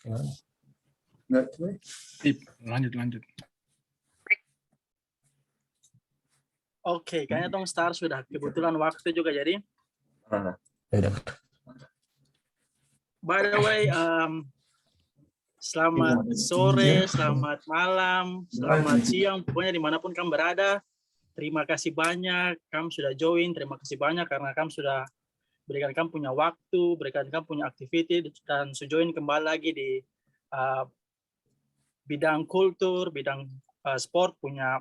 Lanjut. Oke, kayaknya tong start sudah kebetulan waktu juga jadi. By the way, selamat sore, selamat malam, selamat siang, pokoknya dimanapun kamu berada. Terima kasih banyak, kamu sudah join. Terima kasih banyak karena kamu sudah berikan kamu punya waktu, berikan kamu punya aktiviti, dan join kembali lagi di bidang kultur, bidang sport, punya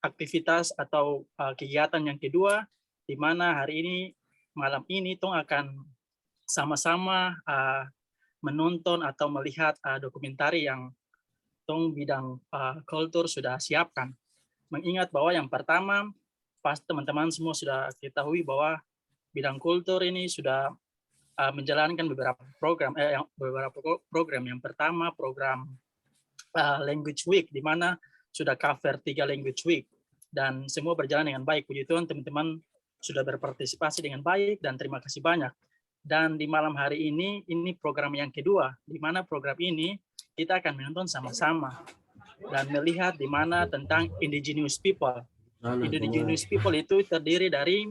aktivitas atau kegiatan yang kedua, di mana hari ini, malam ini, tong akan sama-sama menonton atau melihat dokumentari yang tong bidang kultur sudah siapkan. Mengingat bahwa yang pertama, pasti teman-teman semua sudah ketahui bahwa bidang kultur ini sudah menjalankan beberapa program. Yang pertama, program Language Week, di mana sudah cover 3 Language Week. Dan semua berjalan dengan baik. Puji Tuhan, teman-teman sudah berpartisipasi dengan baik, dan terima kasih banyak. Dan di malam hari ini program yang kedua, di mana program ini kita akan menonton sama-sama dan melihat di mana tentang indigenous people. Indigenous people itu terdiri dari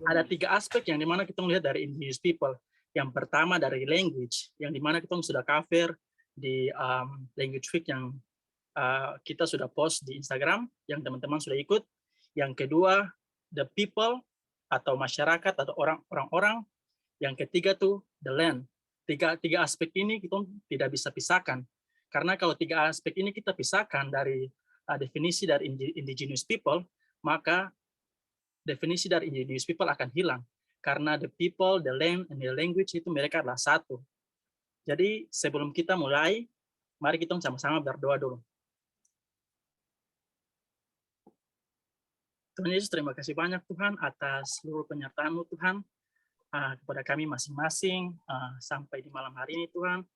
ada 3 aspek yang dimana kita melihat dari indigenous people. Yang pertama dari language, yang dimana kita sudah cover di Language Week yang kita sudah post di Instagram, yang teman-teman sudah ikut. Yang kedua, the people atau masyarakat atau orang-orang. Yang ketiga tuh the land. Tiga aspek ini kita tidak bisa pisahkan. Karena kalau 3 aspek ini kita pisahkan dari definisi dari indigenous people, maka definisi dari indigenous people akan hilang. Karena the people, the land, and the language itu mereka adalah satu. Jadi sebelum kita mulai, mari kita sama-sama berdoa dulu. Tuhan Yesus, terima kasih banyak Tuhan atas seluruh penyertaan-Mu Tuhan kepada kami masing-masing sampai di malam hari ini Tuhan.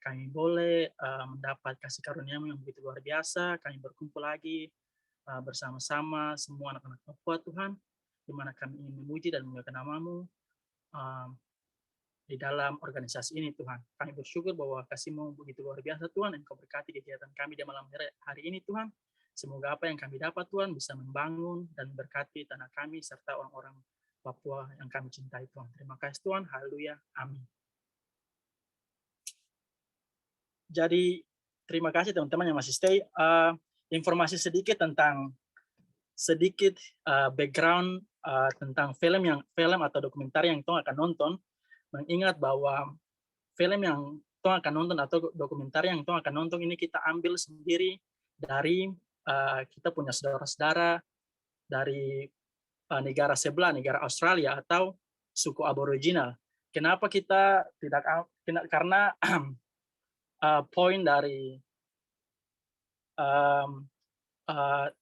Kami boleh mendapat kasih karunia-Mu yang begitu luar biasa. Kami berkumpul lagi bersama-sama semua anak-anak Papua Tuhan, di mana kami ingin memuji dan memuliakan nama-Mu di dalam organisasi ini Tuhan. Kami bersyukur bahwa kasih-Mu begitu luar biasa Tuhan, Engkau berkati kegiatan kami di malam hari ini Tuhan. Semoga apa yang kami dapat Tuhan bisa membangun dan berkati tanah kami serta orang-orang Papua yang kami cintai Tuhan. Terima kasih Tuhan. Haleluya. Amin. Jadi terima kasih teman-teman yang masih stay. Informasi sedikit tentang background tentang film atau dokumenter yang Tong akan nonton. Mengingat bahwa film yang Tong akan nonton atau dokumenter yang Tong akan nonton ini kita ambil sendiri dari kita punya saudara-saudara dari negara sebelah, negara Australia atau suku Aboriginal. Kenapa kita tidak? Karena poin dari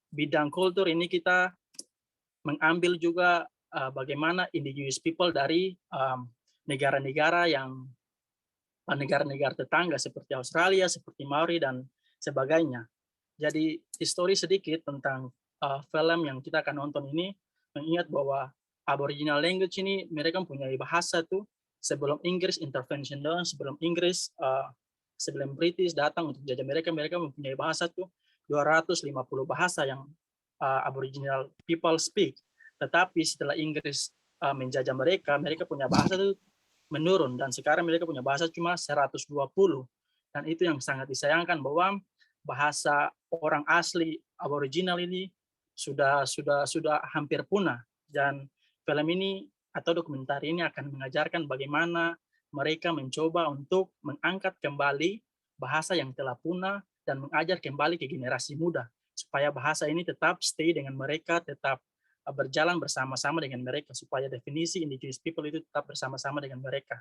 bidang kultur ini kita mengambil juga bagaimana indigenous people dari negara-negara tetangga seperti Australia, seperti Maori dan sebagainya. Jadi histori sedikit tentang film yang kita akan nonton ini, mengingat bahwa Aboriginal language ini mereka mempunyai bahasa tuh sebelum Inggris intervention doang, sebelum British datang untuk jajah mereka mempunyai bahasa tuh 250 bahasa yang Aboriginal people speak. Tetapi setelah Inggris menjajah mereka punya bahasa tuh menurun, dan sekarang mereka punya bahasa cuma 120. Dan itu yang sangat disayangkan bahwa bahasa orang asli Aboriginal ini sudah hampir punah. Dan film ini atau dokumenter ini akan mengajarkan bagaimana mereka mencoba untuk mengangkat kembali bahasa yang telah punah dan mengajar kembali ke generasi muda supaya bahasa ini tetap stay dengan mereka, tetap berjalan bersama-sama dengan mereka, supaya definisi indigenous people itu tetap bersama-sama dengan mereka.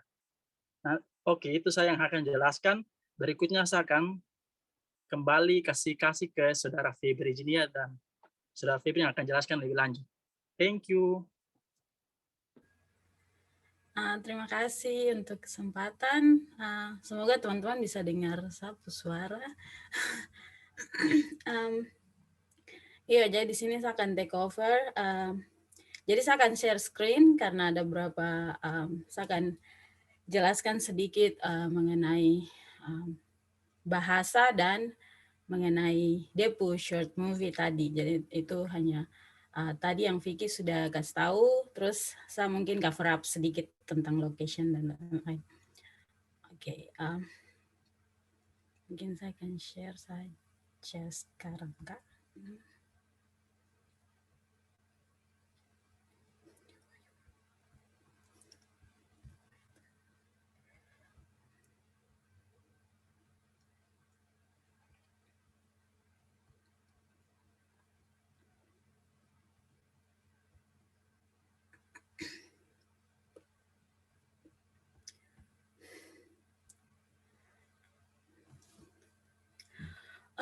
Nah, oke, itu saya yang akan jelaskan. Berikutnya saya akan kembali kasih ke Saudara Febri Virginia, dan Saudara Febri yang akan jelaskan lebih lanjut. Thank you. Terima kasih untuk kesempatan. Semoga teman-teman bisa dengar satu suara. Iya, jadi di sini saya akan take over. Jadi saya akan share screen karena ada beberapa, saya akan jelaskan sedikit mengenai bahasa dan mengenai Depu short movie tadi. Jadi itu hanya tadi yang Vicky sudah kasih tahu, terus saya mungkin cover up sedikit tentang location dan lain-lain. Oke, mungkin saya akan share saja sekarang, Kak.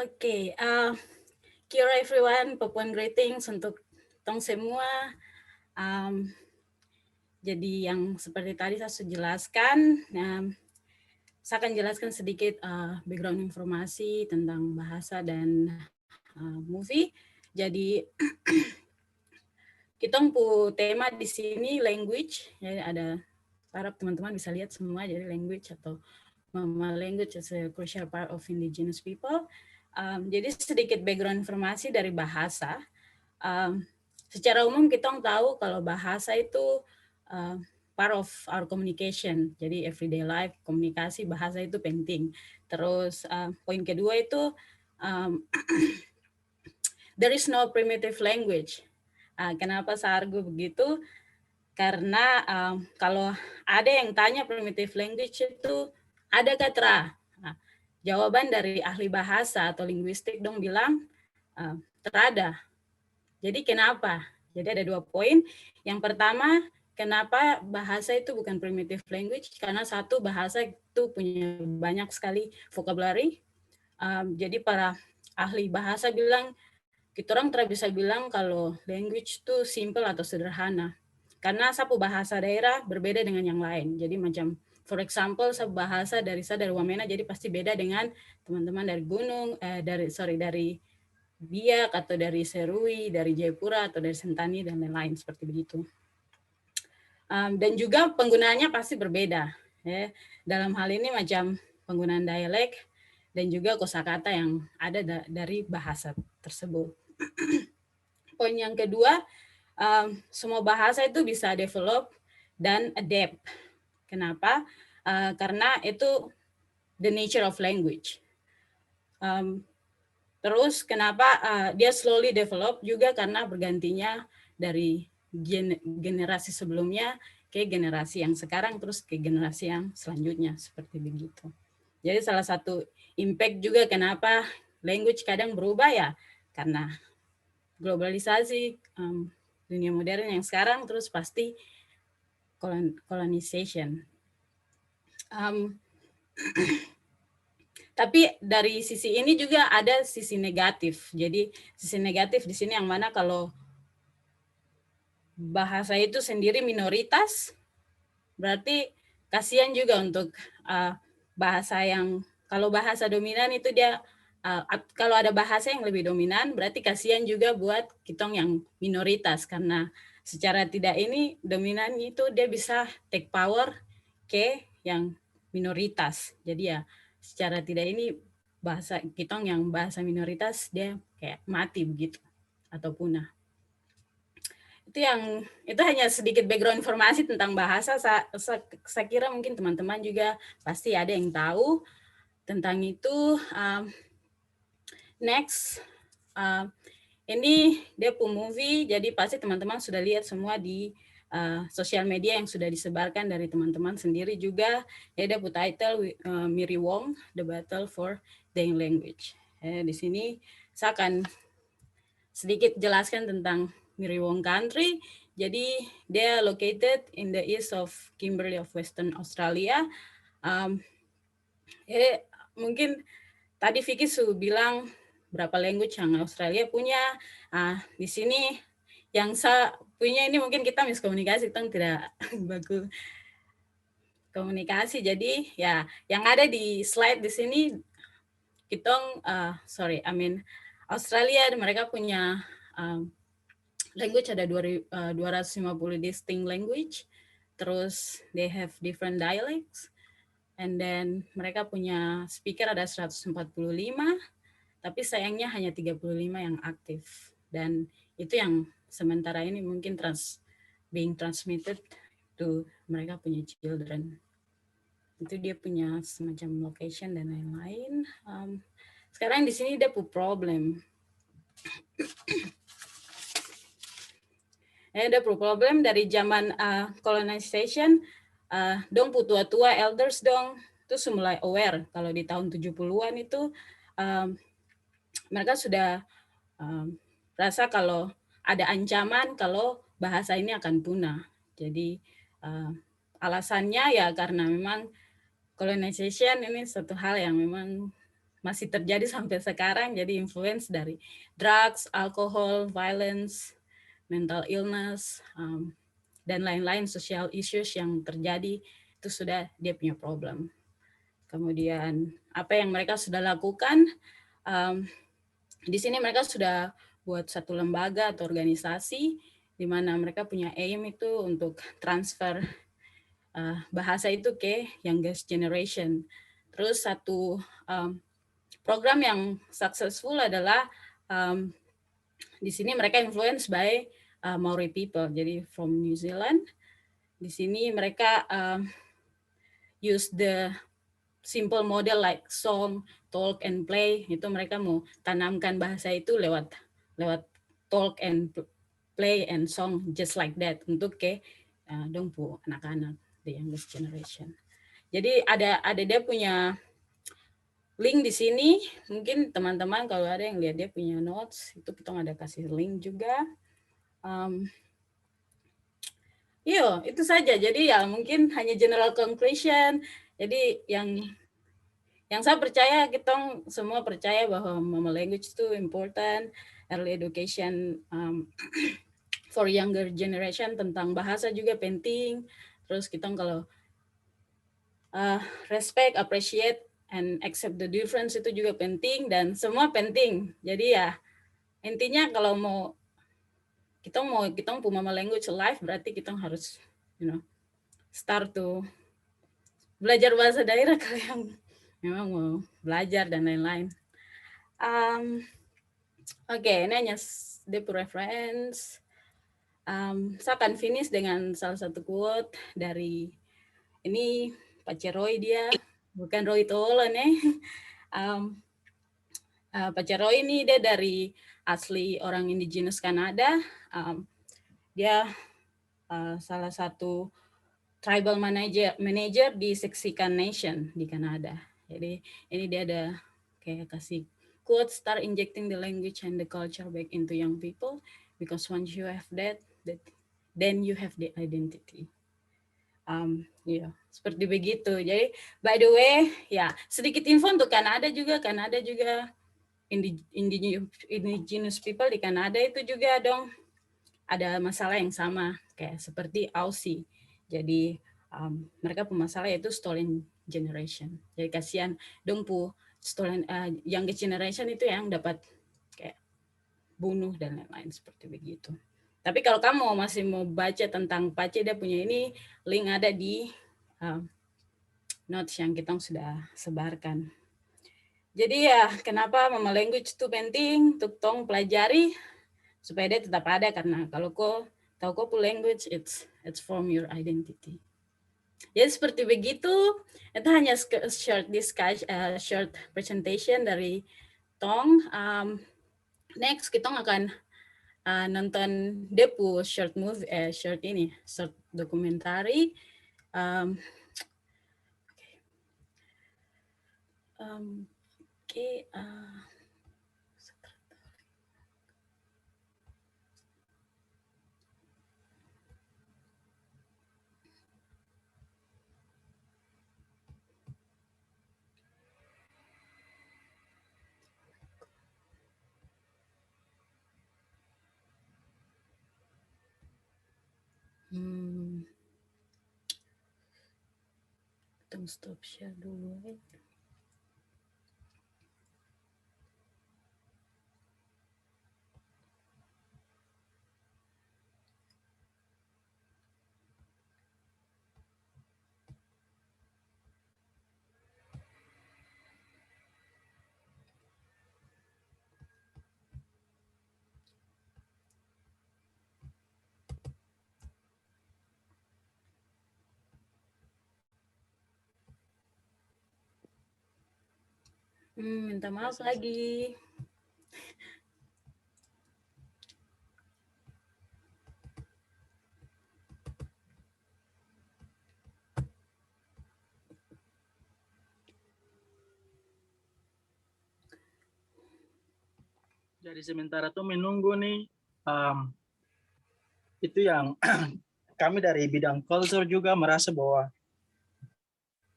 Oke, kira everyone, Papuan greetings untuk tong semua. Jadi yang seperti tadi saya sudah jelaskan, saya akan jelaskan sedikit background informasi tentang bahasa dan movie. Jadi kita pu tema di sini language, jadi ada harap teman-teman bisa lihat semua, jadi language atau Mama language is a crucial part of indigenous people. Jadi sedikit background informasi dari bahasa. Secara umum kita tahu kalau bahasa itu part of our communication. Jadi everyday life, komunikasi bahasa itu penting. Terus poin kedua itu there is no primitive language. Kenapa saya argue begitu? Karena kalau ada yang tanya primitive language itu adakah jawaban dari ahli bahasa atau linguistik dong bilang terada. Jadi kenapa? Jadi ada 2 poin. Yang pertama, kenapa bahasa itu bukan primitive language? Karena satu, bahasa itu punya banyak sekali vocabulary. Jadi para ahli bahasa bilang, kita orang tidak bisa bilang kalau language itu simple atau sederhana. Karena sapu bahasa daerah berbeda dengan yang lain. Jadi macam, for example, sapu bahasa dari Wamena, jadi pasti beda dengan teman-teman dari Gunung, dari Biak atau dari Serui, dari Jayapura atau dari Sentani dan lain-lain seperti begitu. Dan juga penggunaannya pasti berbeda. Ya. Dalam hal ini macam penggunaan dialek dan juga kosakata yang ada dari bahasa tersebut. Poin yang kedua, semua bahasa itu bisa develop dan adapt. Kenapa? Karena itu the nature of language. Terus kenapa dia slowly develop juga karena bergantinya dari generasi sebelumnya ke generasi yang sekarang terus ke generasi yang selanjutnya seperti begitu. Jadi salah satu impact juga kenapa language kadang berubah ya karena globalisasi dunia modern yang sekarang terus pasti colonization. Tapi dari sisi ini juga ada sisi negatif. Jadi sisi negatif di sini yang mana kalau bahasa itu sendiri minoritas, berarti kasihan juga untuk bahasa yang, kalau bahasa dominan itu dia, kalau ada bahasa yang lebih dominan, berarti kasihan juga buat kitong yang minoritas, karena secara tidak ini, dominan itu dia bisa take power ke yang minoritas. Jadi ya, secara tidak ini bahasa kitong yang bahasa minoritas dia kayak mati begitu atau punah. Itu hanya sedikit background informasi tentang bahasa. Saya kira mungkin teman-teman juga pasti ada yang tahu tentang itu. Next, ini dia movie, jadi pasti teman-teman sudah lihat semua di sosial media yang sudah disebarkan dari teman-teman sendiri juga. Dia title Miri Wong, The Battle for Deng Language. Di sini saya akan sedikit jelaskan tentang Miri Wong Country. Jadi dia located in the east of Kimberley of Western Australia. Mungkin tadi Vicky sudah bilang berapa language yang Australia punya. Di sini yang saya punya ini mungkin kita miskomunikasi, kita tidak bagus komunikasi. Jadi ya yang ada di slide di sini kita Australia mereka punya language ada 250 distinct language. terus they have different dialects, and then mereka punya speaker ada 145, tapi sayangnya hanya 35 yang aktif. Dan itu yang sementara ini mungkin being transmitted to mereka punya children. Itu dia punya semacam location dan lain-lain. Sekarang di sini dia punya problem. Ada problem dari zaman colonization, dong tua-tua elders dong itu mulai aware kalau di tahun 70-an itu mereka sudah rasa kalau ada ancaman kalau bahasa ini akan punah. Jadi alasannya ya karena memang colonization ini satu hal yang memang masih terjadi sampai sekarang, jadi influence dari drugs, alcohol, violence, mental illness, dan lain-lain social issues yang terjadi, itu sudah dia punya problem. Kemudian apa yang mereka sudah lakukan, di sini mereka sudah buat satu lembaga atau organisasi di mana mereka punya aim itu untuk transfer bahasa itu ke youngest generation. Terus satu program yang successful adalah di sini mereka influence by Maori people, jadi from New Zealand. Di sini mereka use the simple model like song, talk, and play. Itu mereka mau tanamkan bahasa itu lewat talk and play and song just like that untuk ke dong pu anak-anak the youngest generation. Jadi ada dia punya link di sini. Mungkin teman-teman kalau ada yang lihat dia punya notes itu kita ada kasih link juga. Itu saja. Jadi ya mungkin hanya general conclusion. Jadi yang saya percaya, kita semua percaya bahwa mama language itu important, early education for younger generation tentang bahasa juga penting. Terus kita kalau respect, appreciate, and accept the difference itu juga penting, dan semua penting. Jadi ya intinya kalau kita mau mama language life, berarti kita harus start to belajar bahasa daerah kalau yang memang mau belajar dan lain-lain. Oke, ini hanya depo reference. Saya akan finish dengan salah satu quote dari ini Pak Ceroy, dia bukan Roy Tolo nih. Pak Ceroy ini dia dari asli orang indigenous Kanada. Dia salah satu tribal manager di Siksika Nation di Kanada. Jadi ini dia ada kayak kasih quote, start injecting the language and the culture back into young people, because once you have that then you have the identity. Seperti begitu. Jadi by the way, ya sedikit info untuk Kanada juga. Kanada juga indigenous people di Kanada itu juga dong ada masalah yang sama kayak seperti Aussie. Jadi mereka masalah yaitu stolen generation. Jadi kasihan dong pu stolen younger generation itu yang dapat kayak bunuh dan lain-lain seperti begitu. Tapi kalau kamu masih mau baca tentang Pace, dia punya ini link ada di notes yang kita sudah sebarkan. Jadi ya kenapa mama language itu penting untuk tong pelajari supaya dia tetap ada, karena kalau kau tahu kau language, it's from your identity. Jadi seperti begitu. Itu hanya short discussion, short presentation dari Tong. Next kita akan nonton Depu short movie, short dokumentari. Don't stop share dulu. Minta maaf lagi. Jadi sementara tuh menunggu nih, itu yang kami dari bidang culture juga merasa bahwa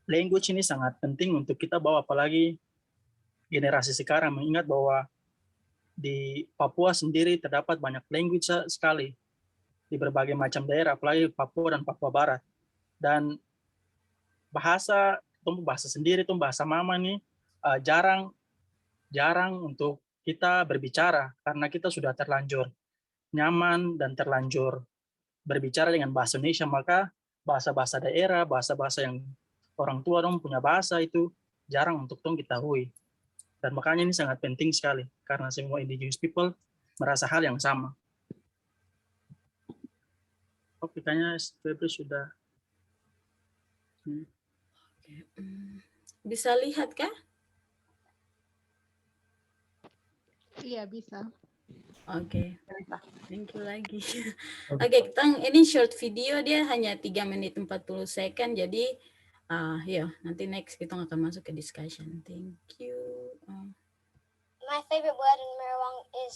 language ini sangat penting untuk kita bawa, apalagi generasi sekarang, mengingat bahwa di Papua sendiri terdapat banyak language sekali di berbagai macam daerah, apalagi Papua dan Papua Barat. Dan bahasa sendiri, bahasa mama nih jarang untuk kita berbicara karena kita sudah terlanjur nyaman dan terlanjur berbicara dengan bahasa Indonesia, maka bahasa-bahasa daerah, bahasa-bahasa yang orang tua dong punya bahasa itu jarang untuk dong ketahui. Dan makanya ini sangat penting sekali karena semua indigenous people merasa hal yang sama. Oke, kayaknya Febri sudah. Bisa lihat kah? Iya, bisa. Oke, thank you lagi. Oke, ini short video, dia hanya 3 menit 40 second, jadi ya nanti next kita akan masuk ke discussion. Thank you. My favorite word in Merawang is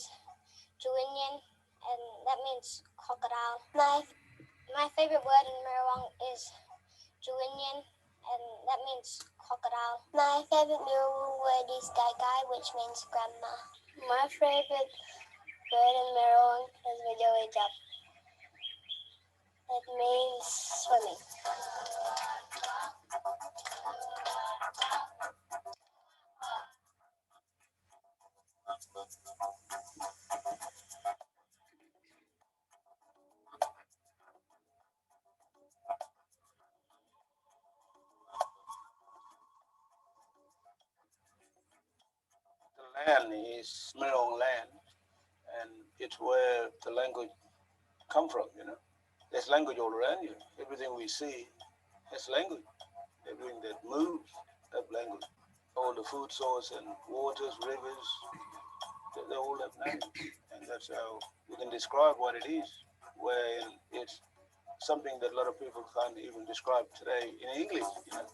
Juwinyan, and that means crocodile. My favorite word in Merawang is Juwinyan, and that means crocodile. My favorite Merawang word is Gai, which means grandma. My favorite word in Merawang is Widowejap. It means swimming. The land is Merong land, and it's where the language come from, you know. There's language all around you. Everything we see has language. Everything that moves have language. All the food source and waters, rivers, they all have language. And that's how we can describe what it is, where it's something that a lot of people can't even describe today in English, you know.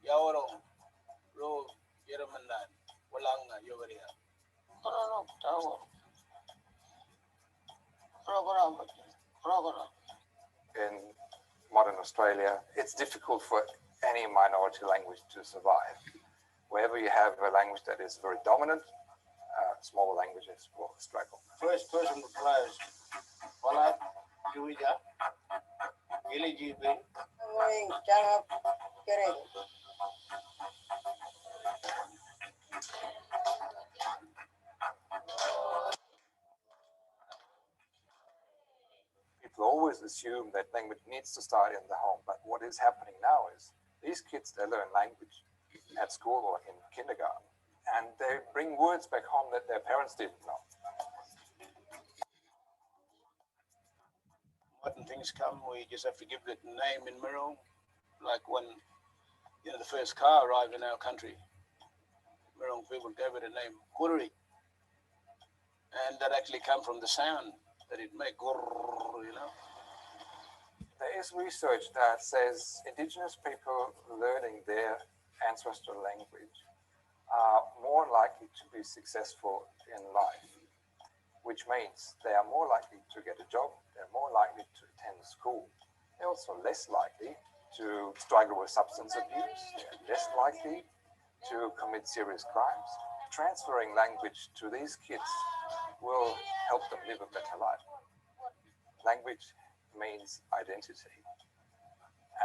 Yawaro, Ro, Yeramanan, Walanga, Yogaria. In modern Australia, it's difficult for any minority language to survive. Wherever you have a language that is very dominant, smaller languages will struggle. First person replies, Wala, Juija, Gilijibi. People always assume that language needs to start in the home, but what is happening now is these kids, they learn language at school or in kindergarten, and they bring words back home that their parents didn't know. Modern things come, we just have to give it a name in Merong. Like when, you know, the first car arrived in our country, Merong people gave it a name, Kurri. And that actually come from the sound that it made, you know. There is research that says indigenous people learning their ancestral language are more likely to be successful in life, which means they are more likely to get a job, they're more likely to attend school. They're also less likely to struggle with substance abuse, they're less likely to commit serious crimes. Transferring language to these kids will help them live a better life. Language means identity.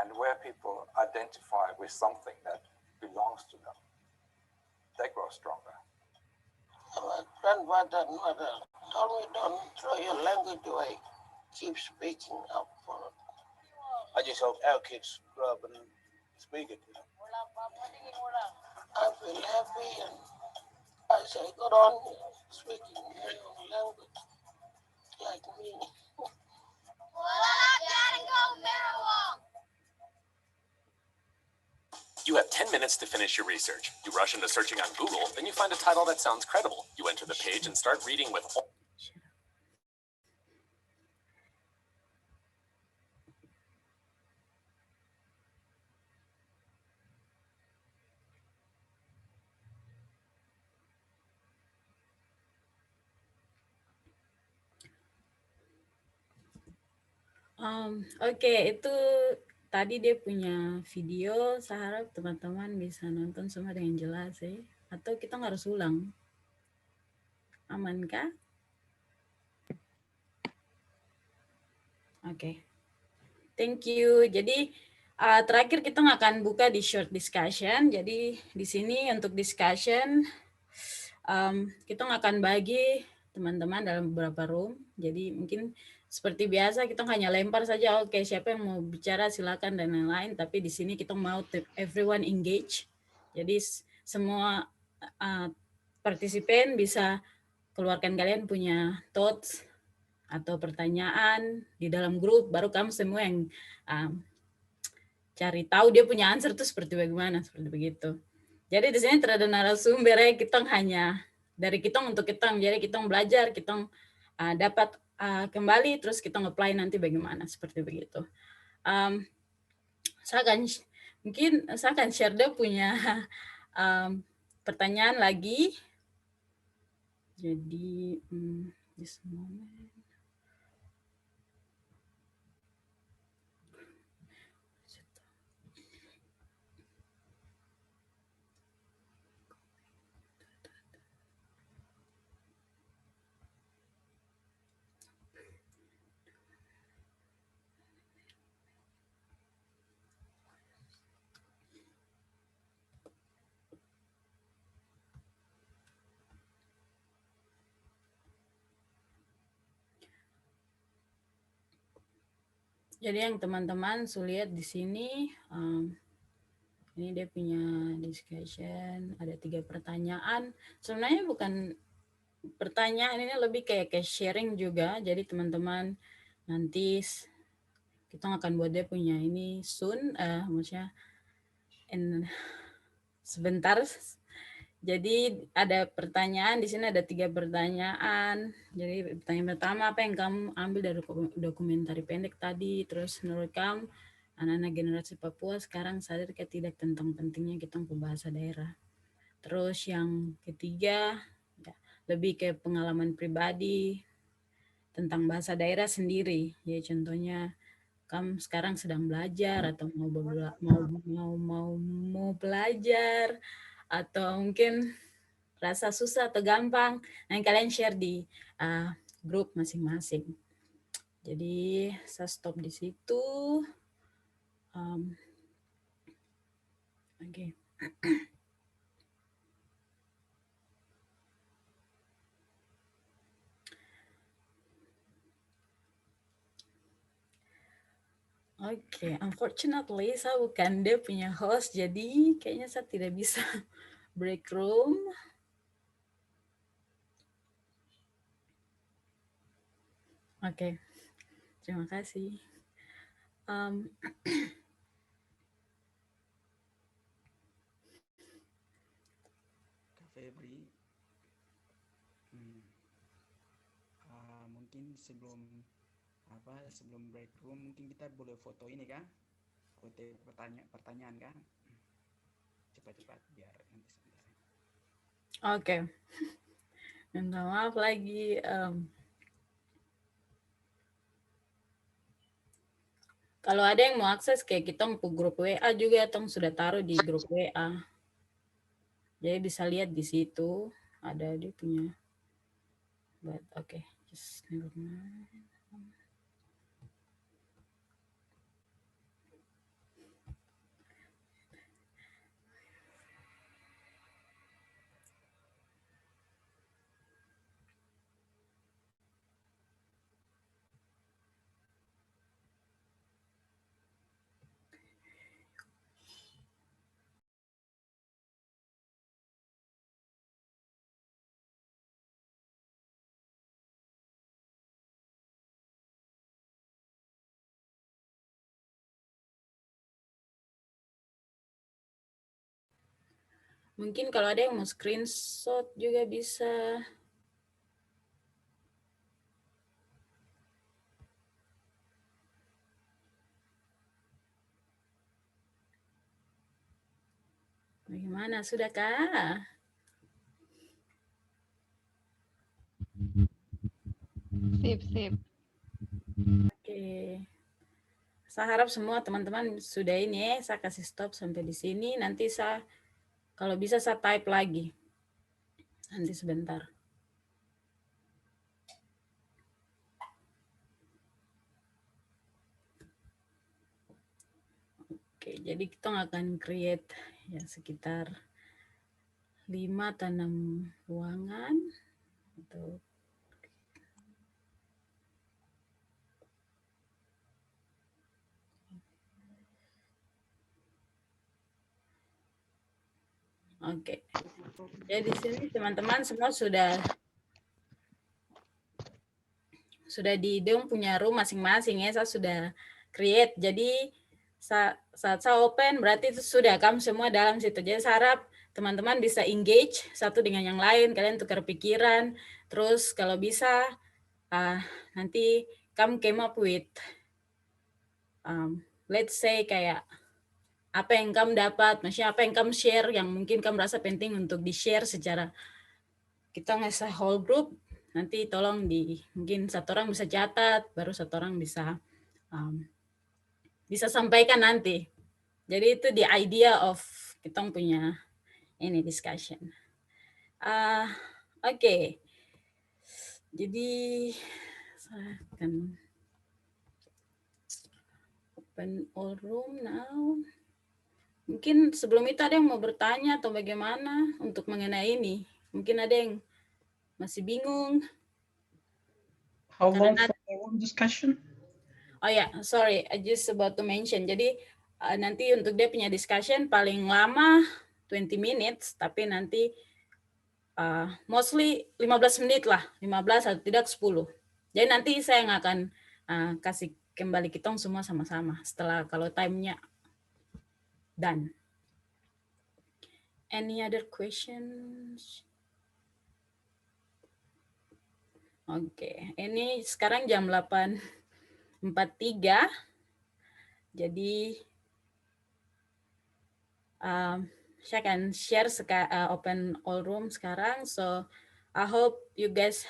And where people identify with something that belongs to them, they grow stronger. My grandfather and mother told me, don't throw your language away. keep speaking up. I just hope our kids grow up and speak it. You know? I feel happy and I say, go on speaking language like me. You have 10 minutes to finish your research. You rush into searching on Google, then you find a title that sounds credible. You enter the page and start reading with all. Oke, itu tadi dia punya video. Saya harap teman-teman bisa nonton semua dengan jelas ya. Atau kita nggak harus ulang? Aman kah? Oke. Thank you. Jadi terakhir kita akan buka di short discussion. Jadi di sini untuk discussion kita akan bagi teman-teman dalam beberapa room. Jadi mungkin seperti biasa kita hanya lempar saja, oke, siapa yang mau bicara silakan dan lain-lain. Tapi di sini kita mau everyone engage. Jadi semua partisipan bisa keluarkan kalian punya thoughts atau pertanyaan di dalam grup. Baru kamu semua yang cari tahu dia punya answer itu seperti bagaimana, seperti begitu. Jadi di sini tidak ada narasumber, kita hanya dari kita untuk kita. Jadi kita belajar, kita dapat kembali, terus kita nge-apply nanti bagaimana, seperti begitu. Saya akan share dia punya pertanyaan lagi. Jadi this moment. Jadi yang teman-teman lihat di sini, ini dia punya discussion, ada 3 pertanyaan. Sebenarnya bukan pertanyaan, ini lebih kayak sharing juga. Jadi teman-teman nanti kita akan buat dia punya ini soon, maksudnya sebentar. Jadi ada pertanyaan, di sini ada 3 pertanyaan. Jadi pertanyaan pertama, apa yang kamu ambil dari dokumentari pendek tadi? Terus menurut kamu, anak-anak generasi Papua sekarang sadar tidak tentang pentingnya kita ke bahasa daerah? Terus yang ketiga, ya, lebih ke pengalaman pribadi tentang bahasa daerah sendiri. Ya contohnya, kamu sekarang sedang belajar atau mau belajar, atau mungkin rasa susah atau gampang, dan kalian share di grup masing-masing. Jadi saya stop di situ. Oke. Oke, unfortunately saya bukan dia punya host, jadi kayaknya saya tidak bisa break room. Oke, terima kasih. Kak Febri, mungkin sebelum break room mungkin kita boleh foto ini kan, foto pertanyaan kan, cepat-cepat biar nanti selesai. Oke, minta maaf lagi. Kalau ada yang mau akses kayak kita ke grup WA juga, Tong sudah taruh di grup WA. Jadi bisa lihat di situ, ada dia punya. But okay, just never mind. Mungkin kalau ada yang mau screenshot juga bisa. Bagaimana, sudahkah? Sip. Oke. Saya harap semua teman-teman sudah ini ya. Saya kasih stop sampai di sini. Nanti saya, kalau bisa saya type lagi. Nanti sebentar. Oke, jadi kita akan create ya sekitar 5 atau 6 ruangan. Untuk Oke. Jadi di sini teman-teman semua sudah di dong punya room masing-masing ya. Saya sudah create. Jadi saat saya open berarti itu sudah kamu semua dalam situ. Jadi saya harap teman-teman bisa engage satu dengan yang lain, kalian tukar pikiran. Terus kalau bisa nanti kamu came up with let's say kayak apa yang kamu dapat, maksudnya apa yang kamu share yang mungkin kamu rasa penting untuk di-share secara kita nge-share whole group, nanti tolong mungkin satu orang bisa catat, baru satu orang bisa sampaikan nanti. Jadi itu the idea of kita punya ini discussion. Oke. Jadi saya akan open all room now. Mungkin sebelum itu ada yang mau bertanya atau bagaimana untuk mengenai ini. Mungkin ada yang masih bingung. How long for the room discussion? Oh ya, sorry, I just about to mention. Jadi nanti untuk dia punya discussion paling lama 20 minutes, tapi nanti mostly 15 menit lah, 15 atau tidak 10. Jadi nanti saya yang akan kasih kembali kita semua sama-sama setelah kalau time-nya done. Any other questions? Oke, ini sekarang jam 8.43. Jadi saya akan share open all room sekarang. So I hope you guys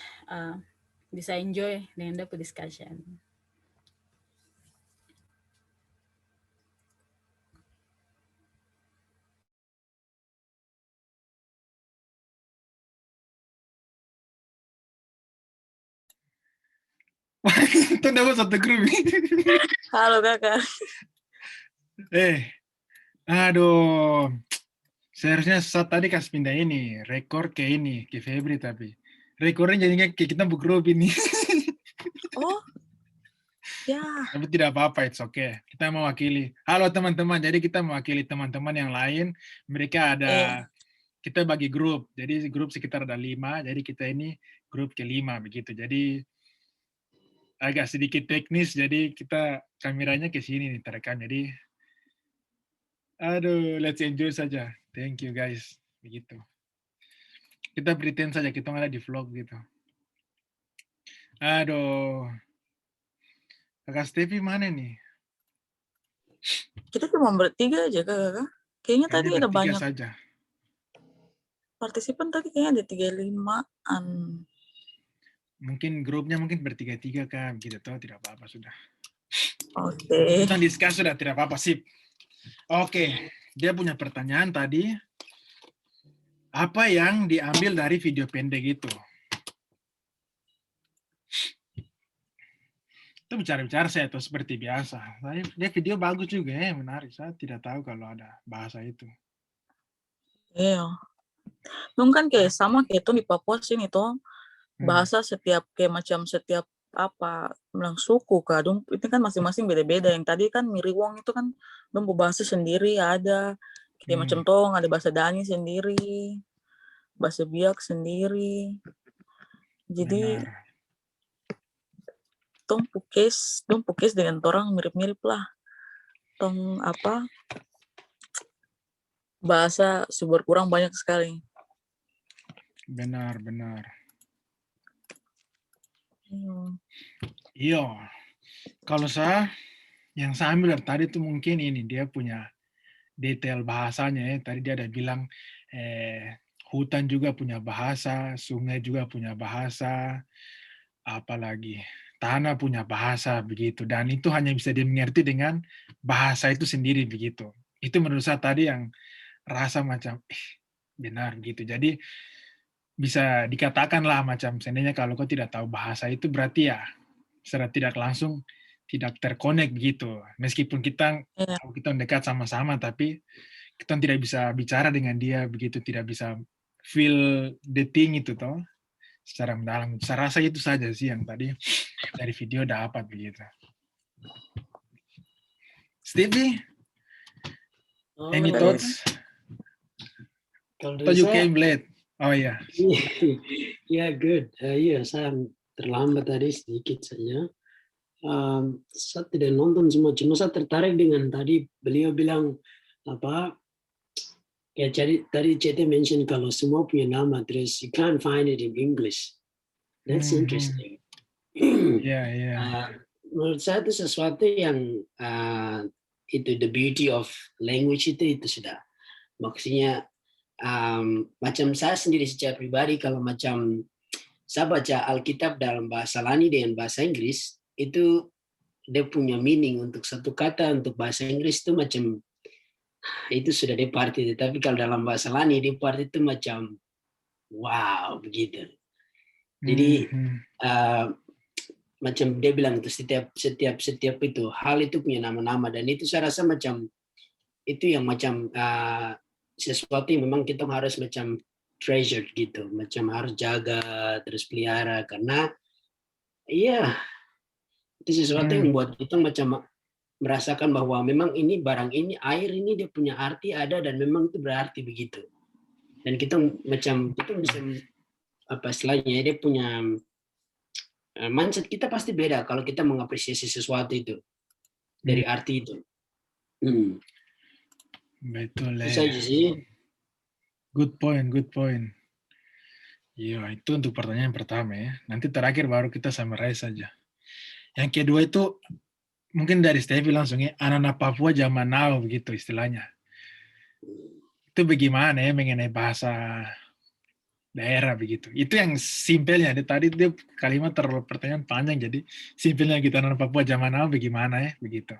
bisa enjoy dengan the discussion. Itu dapat satu grup. Halo kakak. Aduh. Seharusnya saat tadi kasih pindah ini, rekor ke ini, ke Febri tapi. Rekornya jadinya ke kita grup ini. Oh, ya. Tapi tidak apa-apa, it's okay. Kita mewakili. Halo teman-teman, jadi kita mewakili teman-teman yang lain. Mereka ada, kita bagi grup. Jadi grup sekitar ada 5, jadi kita ini grup ke-5 begitu. Jadi agak sedikit teknis, jadi kita kameranya ke sini nih terekam. Jadi, aduh, let's enjoy saja. Thank you guys, begitu. Kita pretend saja kita ada di vlog gitu. Aduh, kakak Stevi mana nih? Kita cuma bertiga aja kakak. Kayaknya tadi ada banyak. Saja. Partisipan tadi kayaknya ada 35-an. Mungkin grupnya mungkin bertiga-tiga kan, gitu toh tidak apa-apa sudah. Oke. Kita discuss sudah tidak apa-apa sip. Oke, dia punya pertanyaan tadi. Apa yang diambil dari video pendek itu? Itu bicara-bicara saya tuh seperti biasa. Dia video bagus juga ya, menarik. Saya tidak tahu kalau ada bahasa itu. Iya. Mungkin kayak sama kayak itu di Papua sini tuh. Bahasa setiap kayak macam setiap apa bilang suku kah dong itu kan masing-masing beda-beda. Yang tadi kan Miriwong itu kan dong bahasa sendiri ada kayak macam tong ada bahasa Dani sendiri, bahasa Biak sendiri. Jadi dong pukes dengan orang mirip-mirip lah. Tong apa bahasa berkurang banyak sekali. Benar. Hmm. Iya. Kalau yang saya ambil dari tadi tuh mungkin ini dia punya detail bahasanya ya. Tadi dia ada bilang hutan juga punya bahasa, sungai juga punya bahasa, apalagi tanah punya bahasa begitu. Dan itu hanya bisa dimengerti dengan bahasa itu sendiri begitu. Itu menurut saya tadi yang rasa macam benar gitu. Jadi bisa dikatakan lah macam seandainya kalau kau tidak tahu bahasa itu berarti ya secara tidak langsung tidak terkonek begitu. Meskipun kita kalau kita dekat sama-sama tapi kita tidak bisa bicara dengan dia begitu, tidak bisa feel the thing itu toh secara mendalam. Saya rasa itu saja sih yang tadi dari video dapat begitu. Stevie, any thoughts? Kalau Atau you came late? Oh iya. Yeah, good. Iya, saya terlambat tadi sedikit saja. Saya tidak nonton semua, cuma saya tertarik dengan tadi beliau bilang apa? Ya, jadi tadi CT mention kalau semua punya nama, terus you can't find it in English. That's interesting. Menurut saya itu sesuatu yang itu the beauty of language itu sudah. Maksudnya macam saya sendiri secara pribadi kalau macam saya baca Alkitab dalam bahasa Lani dengan bahasa Inggris itu dia punya meaning untuk satu kata untuk bahasa Inggris itu macam itu sudah dia party, tapi kalau dalam bahasa Lani dia party itu macam wow begitu. Jadi macam dia bilang itu setiap itu hal itu punya nama-nama dan itu saya rasa macam itu yang macam sesuatu yang memang kita harus macam treasure gitu, macam harus jaga terus pelihara karena iya itu sesuatu yang buat kita macam merasakan bahwa memang ini barang ini air ini dia punya arti ada dan memang itu berarti begitu dan kita macam kita bisa apa istilahnya dia punya mindset kita pasti beda kalau kita mengapresiasi sesuatu itu dari arti itu. Betul Bisa aja sih. Good point. Iya, itu untuk pertanyaan pertama ya. Nanti terakhir baru kita summarize saja. Yang kedua itu mungkin dari Stevie langsung ya, anak-anak Papua zaman now begitu istilahnya. Itu bagaimana ya mengenai bahasa daerah begitu. Itu yang simpelnya. Tadi dia kalimat pertanyaan panjang jadi simpelnya kita anak Papua zaman now bagaimana ya begitu.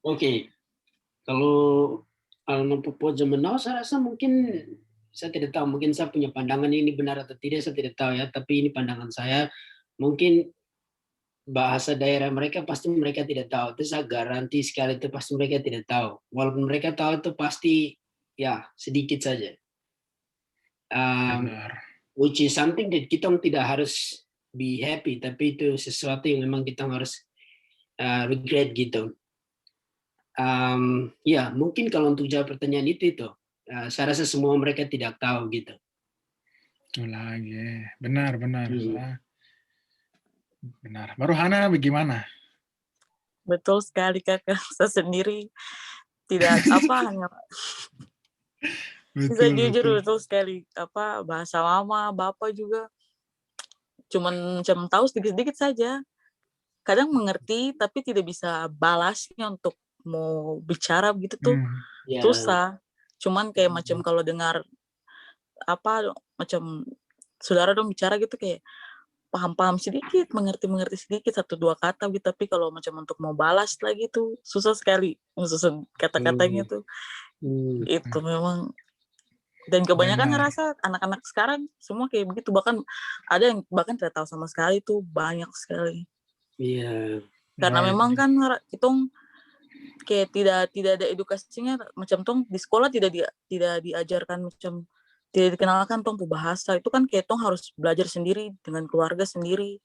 Oke. Kalau anak Papua zaman now saya rasa mungkin saya tidak tahu, mungkin saya punya pandangan ini benar atau tidak saya tidak tahu ya, tapi ini pandangan saya mungkin bahasa daerah mereka pasti mereka tidak tahu. Itu saya garansi sekali itu pasti mereka tidak tahu. Walaupun mereka tahu itu pasti ya sedikit saja. Which is something that kita tidak harus be happy, tapi itu sesuatu yang memang kita harus regret gitu. Ya mungkin kalau untuk jawab pertanyaan itu saya rasa semua mereka tidak tahu gitu. Itu lagi, benar. Benar. Baru Hana bagaimana? Betul sekali kakak. Saya sendiri tidak hanya bisa jujur betul sekali bahasa mama bapak juga cuman tahu sedikit-sedikit saja. Kadang mengerti tapi tidak bisa balasnya untuk mau bicara begitu tuh susah. Cuman kayak macam kalau dengar macam saudara dong bicara gitu kayak paham sedikit, mengerti sedikit 1-2 kata gitu, tapi kalau macam untuk mau balas lagi tuh susah sekali, susah kata-katanya tuh. Itu memang dan kebanyakan ngerasa anak-anak sekarang semua kayak begitu, bahkan ada yang tidak tahu sama sekali tuh banyak sekali. Iya. Karena memang kan hitung kayak tidak ada edukasinya macam tong di sekolah tidak diajarkan macam tidak dikenalkan tong bahasa itu kan kayak tong harus belajar sendiri dengan keluarga sendiri.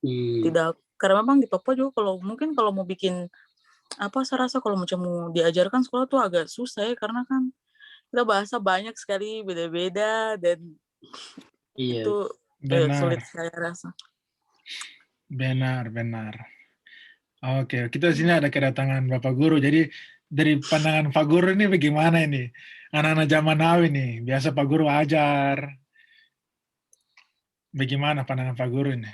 Tidak karena memang di Papua juga kalau mau bikin saya rasa kalau macam mau diajarkan sekolah tuh agak susah ya karena kan kita bahasa banyak sekali beda-beda dan itu sulit saya rasa. Benar. Oke, kita sini ada kedatangan Bapak Guru. Jadi dari pandangan Pak Guru ini bagaimana ini? Anak-anak zaman now ini, biasa Pak Guru ajar. Bagaimana pandangan Pak Guru ini?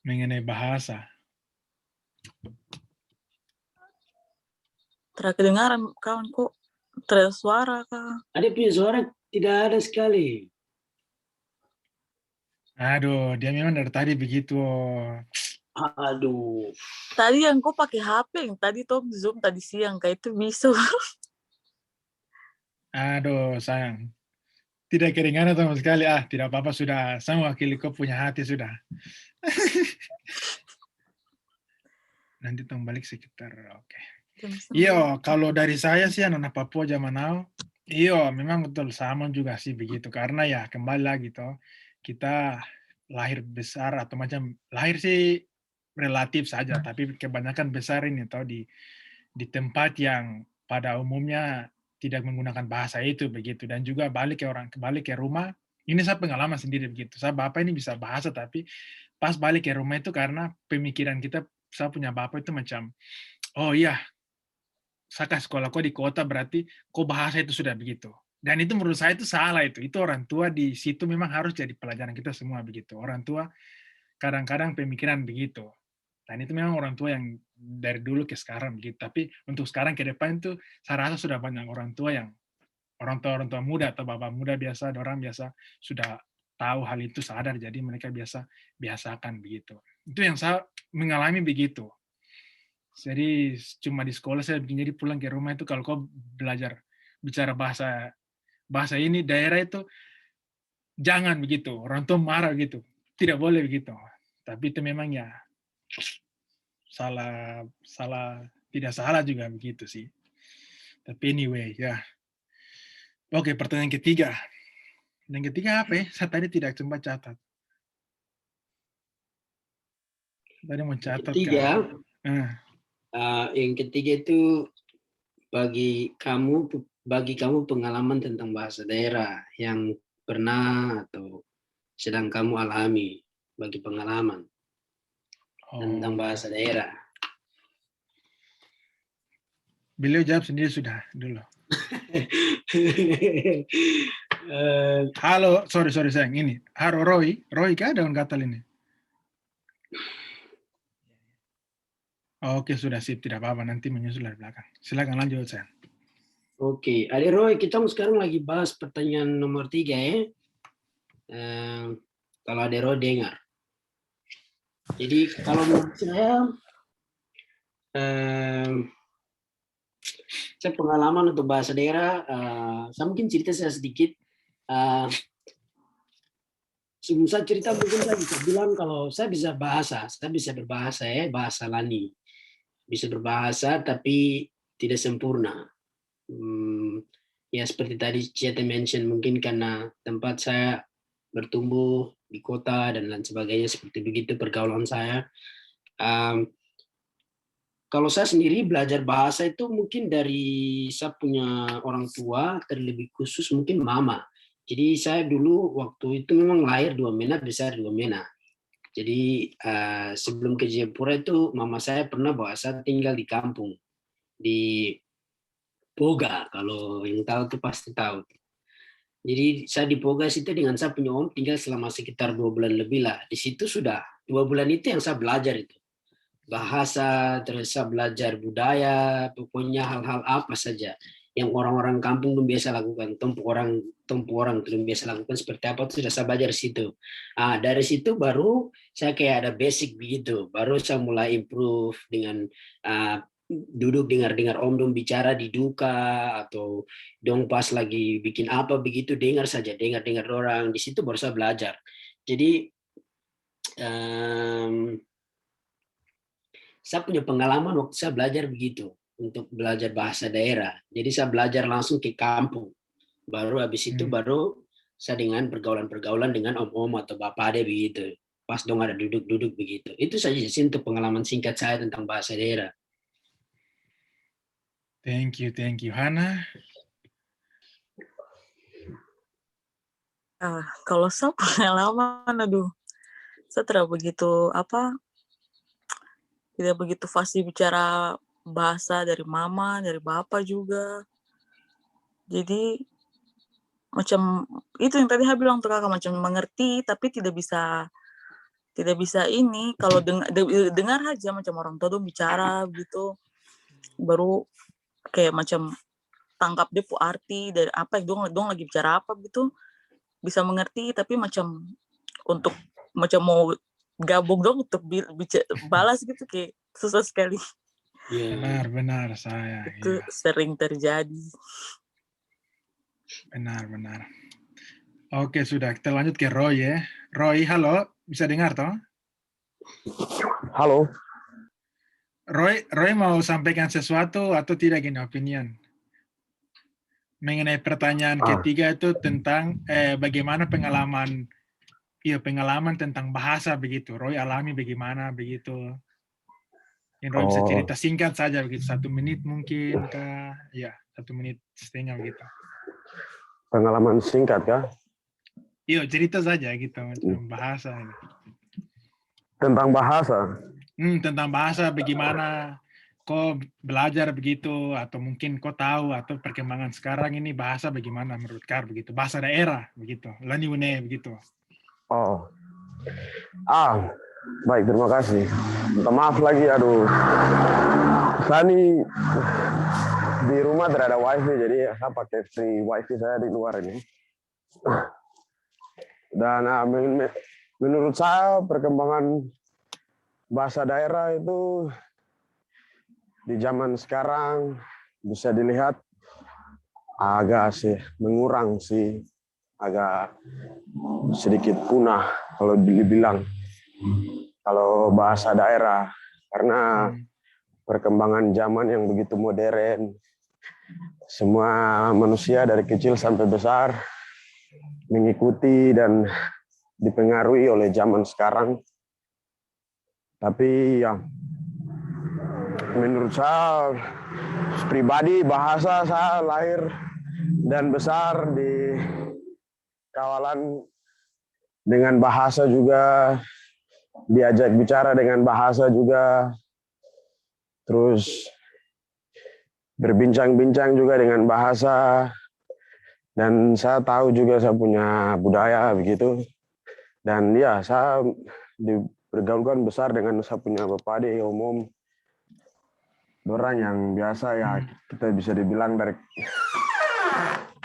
Mengenai bahasa. Terkedengaran kawan kok tidak suara kah? Ada punya suara tidak ada sekali. Aduh, dia memang dari tadi begitu. Aduh. Tadi yang kok pakai HP yang tadi tuh Zoom tadi siang kayak itu bisa. Aduh, sayang. Tidak kedengaran sama sekali. Tidak apa-apa sudah. Saya mewakili kau punya hati sudah. Nanti tong balik sekitar. Oke. Iya, kalau dari saya sih anak Papua zaman now, iya memang betul sama juga sih begitu. Karena ya kembali lagi toh, kita lahir besar atau macam lahir sih relatif saja, tapi kebanyakan besar ini toh di tempat yang pada umumnya tidak menggunakan bahasa itu begitu. Dan juga balik ke rumah, ini saya pengalaman sendiri begitu. Saya bapak ini bisa bahasa tapi pas balik ke rumah itu karena pemikiran kita, saya punya bapak itu macam, oh iya, saya sekolah kok di kota berarti kok bahasa itu sudah begitu. Dan itu menurut saya itu salah itu. Itu orang tua di situ memang harus jadi pelajaran kita semua begitu. Orang tua kadang-kadang pemikiran begitu. Dan itu memang orang tua yang dari dulu ke sekarang begitu. Tapi untuk sekarang ke depan itu saya rasa sudah banyak orang tua orang tua muda atau bapak muda biasa, orang biasa sudah tahu hal itu, sadar, jadi mereka biasakan begitu. Itu yang saya mengalami begitu. Jadi cuma di sekolah saya bikin, jadi pulang ke rumah itu kalau kau belajar bicara bahasa ini daerah itu jangan begitu, orang tua marah gitu, tidak boleh begitu. Tapi itu memang ya salah tidak salah juga begitu sih. Tapi anyway ya. Oke, pertanyaan ketiga. Yang ketiga apa ya? Saya tadi tidak sempat catat. Tadi mau catat Ketiga. kan? Yang ketiga itu bagi kamu pengalaman tentang bahasa daerah yang pernah atau sedang kamu alami, bagi pengalaman tentang bahasa daerah. Beliau jawab sendiri sudah dulu. Halo, sorry sayang, ini halo Roy kah daun gatal ini? Oke, sudah sip, tidak apa-apa, nanti menyusul dari belakang. Silakan lanjut, sayang. Oke, Adik Roy, kita sekarang lagi bahas pertanyaan nomor 3 ya. Kalau Adik Roy dengar. Jadi kalau menurut saya pengalaman untuk bahasa daerah, saya mungkin cerita saya sedikit. Sebelum saya cerita mungkin saya bisa bilang kalau saya bisa berbahasa ya, bahasa Lani. Bisa berbahasa tapi tidak sempurna. Ya seperti tadi Ciete mention, mungkin karena tempat saya bertumbuh di kota dan lain sebagainya, seperti begitu pergaulan saya. Kalau saya sendiri belajar bahasa itu mungkin dari saya punya orang tua, terlebih khusus mungkin mama. Jadi saya dulu waktu itu memang lahir di Wamena, besar di Wamena. Jadi sebelum ke Jayapura itu mama saya pernah bawa saya tinggal di kampung di Poga, kalau yang tahu itu pasti tahu. Jadi saya di Poga situ dengan saya punya om tinggal selama sekitar 2 bulan lebih lah. Di situ sudah 2 bulan itu yang saya belajar itu bahasa, terus saya belajar budaya, pokoknya hal-hal apa saja yang orang-orang kampung belum biasa lakukan, tempu orang belum biasa lakukan seperti apa itu sudah saya belajar situ. Dari situ baru saya kayak ada basic begitu, baru saya mulai improve dengan duduk dengar om dong bicara di duka atau dong pas lagi bikin apa begitu dengar orang, di situ baru saya belajar. Jadi saya punya pengalaman waktu saya belajar begitu untuk belajar bahasa daerah. Jadi saya belajar langsung ke kampung. Baru habis itu baru saya dengan pergaulan-pergaulan dengan om-om atau bapak ade begitu. Pas dong ada duduk-duduk begitu. Itu saja sih untuk pengalaman singkat saya tentang bahasa daerah. Thank you. Hana? Kalau saya pengalaman, saya tidak begitu tidak begitu fasih bicara bahasa dari mama, dari bapak juga. Jadi macam itu yang tadi saya bilang tuh kakak, macam mengerti tapi tidak bisa ini kalau dengar aja macam orang tua dong bicara gitu, baru kayak macam tangkap dia arti dari apa dong lagi bicara apa gitu, bisa mengerti tapi macam untuk macam mau gabung dong untuk balas gitu kayak susah sekali. Benar saya. Itu sering terjadi. Benar. Oke, sudah. Kita lanjut ke Roy ya. Roy, halo. Bisa dengar toh? Halo. Roy mau sampaikan sesuatu atau tidak gini opinion? Mengenai pertanyaan ketiga itu tentang bagaimana pengalaman tentang bahasa begitu. Roy alami bagaimana begitu. Yang Roy bisa cerita singkat saja begitu, 1 menit mungkin kah? Ya, 1 menit setengah begitu. Pengalaman singkat kah? Iya, cerita saja gitu, macam bahasa. Tentang bahasa? Tentang bahasa bagaimana kau belajar begitu, atau mungkin kau tahu, atau perkembangan sekarang ini bahasa bagaimana menurut kau begitu, bahasa daerah begitu, Laniune begitu. Baik, terima kasih. Minta maaf lagi, aduh. Saya ini di rumah tidak ada wifi, jadi saya pakai free wifi saya di luar ini. Dan menurut saya perkembangan bahasa daerah itu di zaman sekarang bisa dilihat agak mengurang sih, agak sedikit punah kalau dibilang kalau bahasa daerah, karena perkembangan zaman yang begitu modern, semua manusia dari kecil sampai besar mengikuti dan dipengaruhi oleh zaman sekarang. Tapi ya menurut saya pribadi, bahasa saya lahir dan besar di kawalan dengan bahasa juga, diajak bicara dengan bahasa juga, terus berbincang-bincang juga dengan bahasa, dan saya tahu juga saya punya budaya begitu. Dan ya, saya bergaulkan besar dengan saya punya bapak adik umum, orang yang biasa ya kita bisa dibilang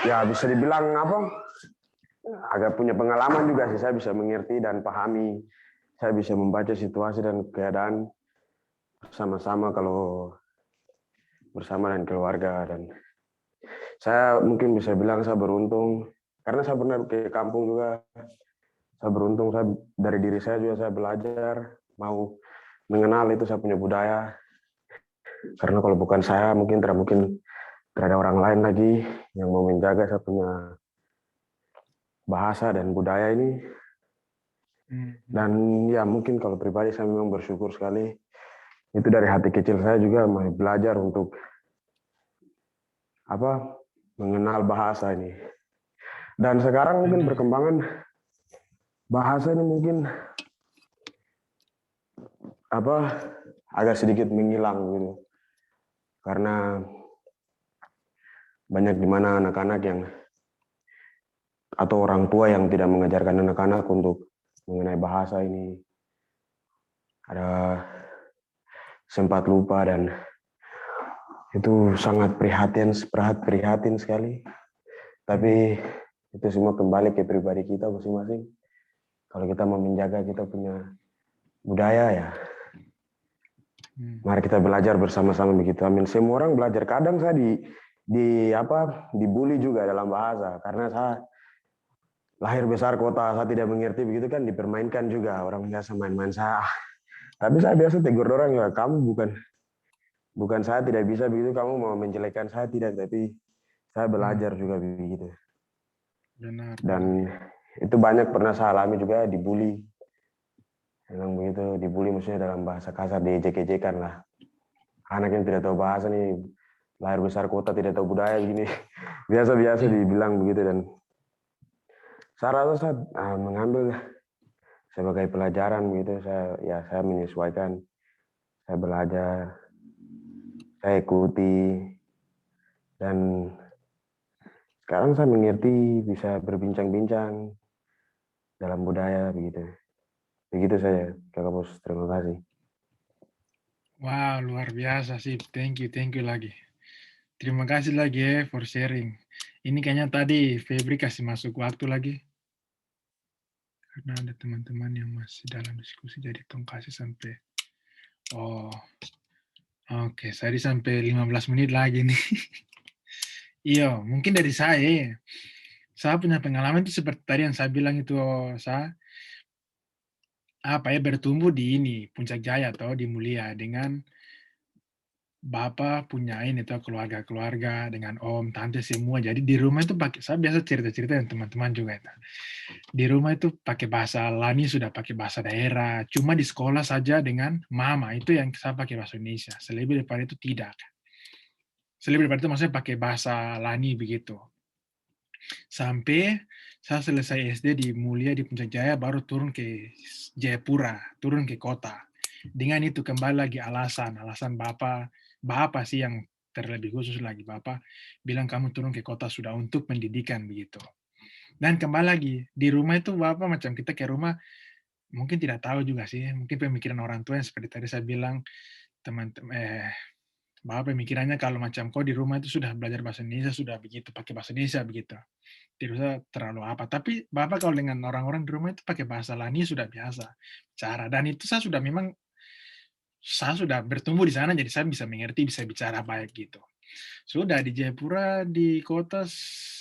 bisa dibilang agak punya pengalaman juga sih, saya bisa mengerti dan pahami, saya bisa membaca situasi dan keadaan sama-sama kalau bersama dan keluarga. Dan saya mungkin bisa bilang saya beruntung karena saya pernah ke kampung juga. Saya beruntung, saya dari diri saya juga saya belajar mau mengenal itu saya punya budaya. Karena kalau bukan saya mungkin tidak ada orang lain lagi yang mau menjaga saya punya bahasa dan budaya ini. Dan ya mungkin kalau pribadi saya memang bersyukur sekali. Itu dari hati kecil saya juga masih belajar untuk mengenal bahasa ini. Dan sekarang mungkin perkembangan bahasa ini mungkin agak sedikit menghilang gitu. Karena banyak di mana anak-anak yang atau orang tua yang tidak mengajarkan anak-anak untuk mengenai bahasa ini. Ada sempat lupa dan itu sangat prihatin sekali. Tapi itu semua kembali ke pribadi kita masing-masing. Kalau kita mau menjaga kita punya budaya ya, mari kita belajar bersama-sama begitu. Amin. Semua orang belajar. Kadang saya dibully juga dalam bahasa karena saya lahir besar kota, saya tidak mengerti begitu kan, dipermainkan juga orang biasa main-main saya. Tapi saya biasa tegur orang ya, kamu bukan saya tidak bisa begitu, kamu mau menjelekkan saya tidak, tapi saya belajar juga begitu. Benar. Dan itu banyak pernah saya alami juga, dibully. Memang begitu, dibully maksudnya dalam bahasa kasar, diejek-ejekan lah. Anak yang tidak tahu bahasa nih, lahir besar kota tidak tahu budaya gini. Biasa-biasa dibilang begitu. Dan saya rasa saya mengambil sebagai pelajaran begitu. Saya menyesuaikan. saya belajar, saya ikuti, dan sekarang saya mengerti bisa berbincang-bincang dalam budaya begitu. Begitu saya, Kakak Bos. Terima kasih. Wow, luar biasa sih. Thank you lagi. Terima kasih lagi for sharing. Ini kayaknya tadi Febri kasih masuk waktu lagi. Karena ada teman-teman yang masih dalam diskusi, jadi tong kasih sampai, oke, saya sampai 15 menit lagi nih. Iya, mungkin dari saya punya pengalaman itu seperti tadi yang saya bilang itu, saya bertumbuh di Puncak Jaya atau di Mulia dengan bapak punya ini tuh keluarga-keluarga dengan om, tante semua. Jadi di rumah itu saya biasa cerita-cerita dengan teman-teman juga itu. Di rumah itu pakai bahasa Lani, sudah pakai bahasa daerah. Cuma di sekolah saja dengan mama itu yang saya pakai bahasa Indonesia. Selebih daripada itu tidak. Selebih daripada itu maksudnya pakai bahasa Lani begitu. Sampai saya selesai SD di Mulia di Puncak Jaya, baru turun ke Jayapura, turun ke kota. Dengan itu kembali lagi alasan Bapak sih yang terlebih khusus lagi, Bapak bilang kamu turun ke kota sudah untuk pendidikan begitu. Dan kembali lagi, di rumah itu Bapak macam kita ke rumah, mungkin tidak tahu juga sih, mungkin pemikiran orang tua yang seperti tadi saya bilang, Bapak pemikirannya kalau macam kau di rumah itu sudah belajar bahasa Indonesia, sudah begitu, pakai bahasa Indonesia begitu. Tidak usah terlalu apa. Tapi Bapak kalau dengan orang-orang di rumah itu pakai bahasa Lani sudah biasa cara. Dan itu saya sudah bertumbuh di sana, jadi saya bisa mengerti, bisa bicara baik gitu. Sudah di Jayapura, di kota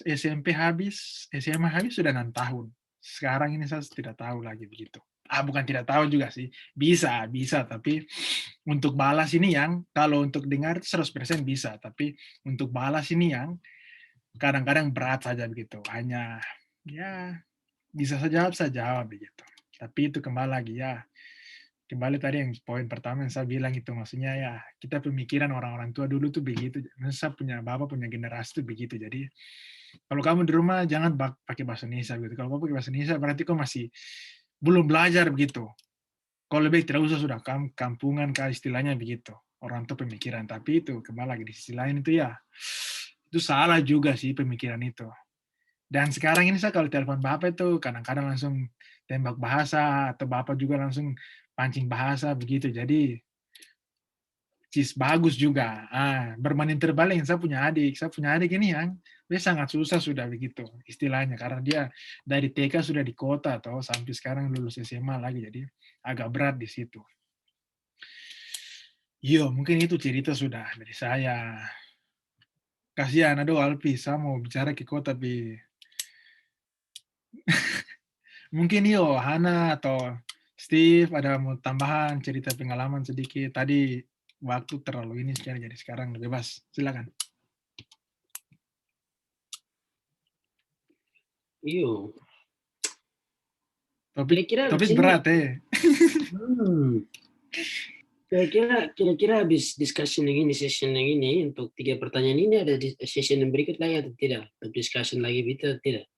SMP habis, SMA habis sudah 6 tahun. Sekarang ini saya tidak tahu lagi begitu. Bukan tidak tahu juga sih. Bisa, tapi untuk balas ini yang, kalau untuk dengar 100% bisa, tapi untuk balas ini yang kadang-kadang berat saja begitu. Hanya, ya, bisa saya jawab begitu. Tapi itu kembali lagi ya, kembali tadi yang poin pertama yang saya bilang itu, maksudnya ya kita pemikiran orang-orang tua dulu tuh begitu. Saya punya bapak punya generasi tuh begitu. Jadi kalau kamu di rumah jangan pakai bahasa Indonesia gitu. Kalau kamu pakai bahasa Indonesia berarti kau masih belum belajar begitu. Kalau lebih tidak usah sudah kampungan kah istilahnya begitu. Orang tua pemikiran, tapi itu kembali lagi di sisi lain itu ya itu salah juga sih pemikiran itu. Dan sekarang ini saya kalau telepon bapak itu kadang-kadang langsung tembak bahasa atau bapak juga langsung pancing bahasa begitu. Jadi bagus juga. Berbanding terbalik, saya punya adik ini yang dia sangat susah sudah begitu istilahnya karena dia dari TK sudah di kota atau sampai sekarang lulus SMA lagi, jadi agak berat di situ. Yo, mungkin itu cerita sudah dari saya. Kasihan, aduh Alpi, saya mau bicara ke kota tapi mungkin Hana atau Steve ada mau tambahan cerita pengalaman sedikit. Tadi waktu terlalu ini sekali, jadi sekarang bebas. Silakan. Iyo. Topik berat Kira-kira habis discussion yang ini, session yang ini, untuk 3 pertanyaan ini ada session yang berikut lagi atau tidak? Untuk discussion lagi atau tidak?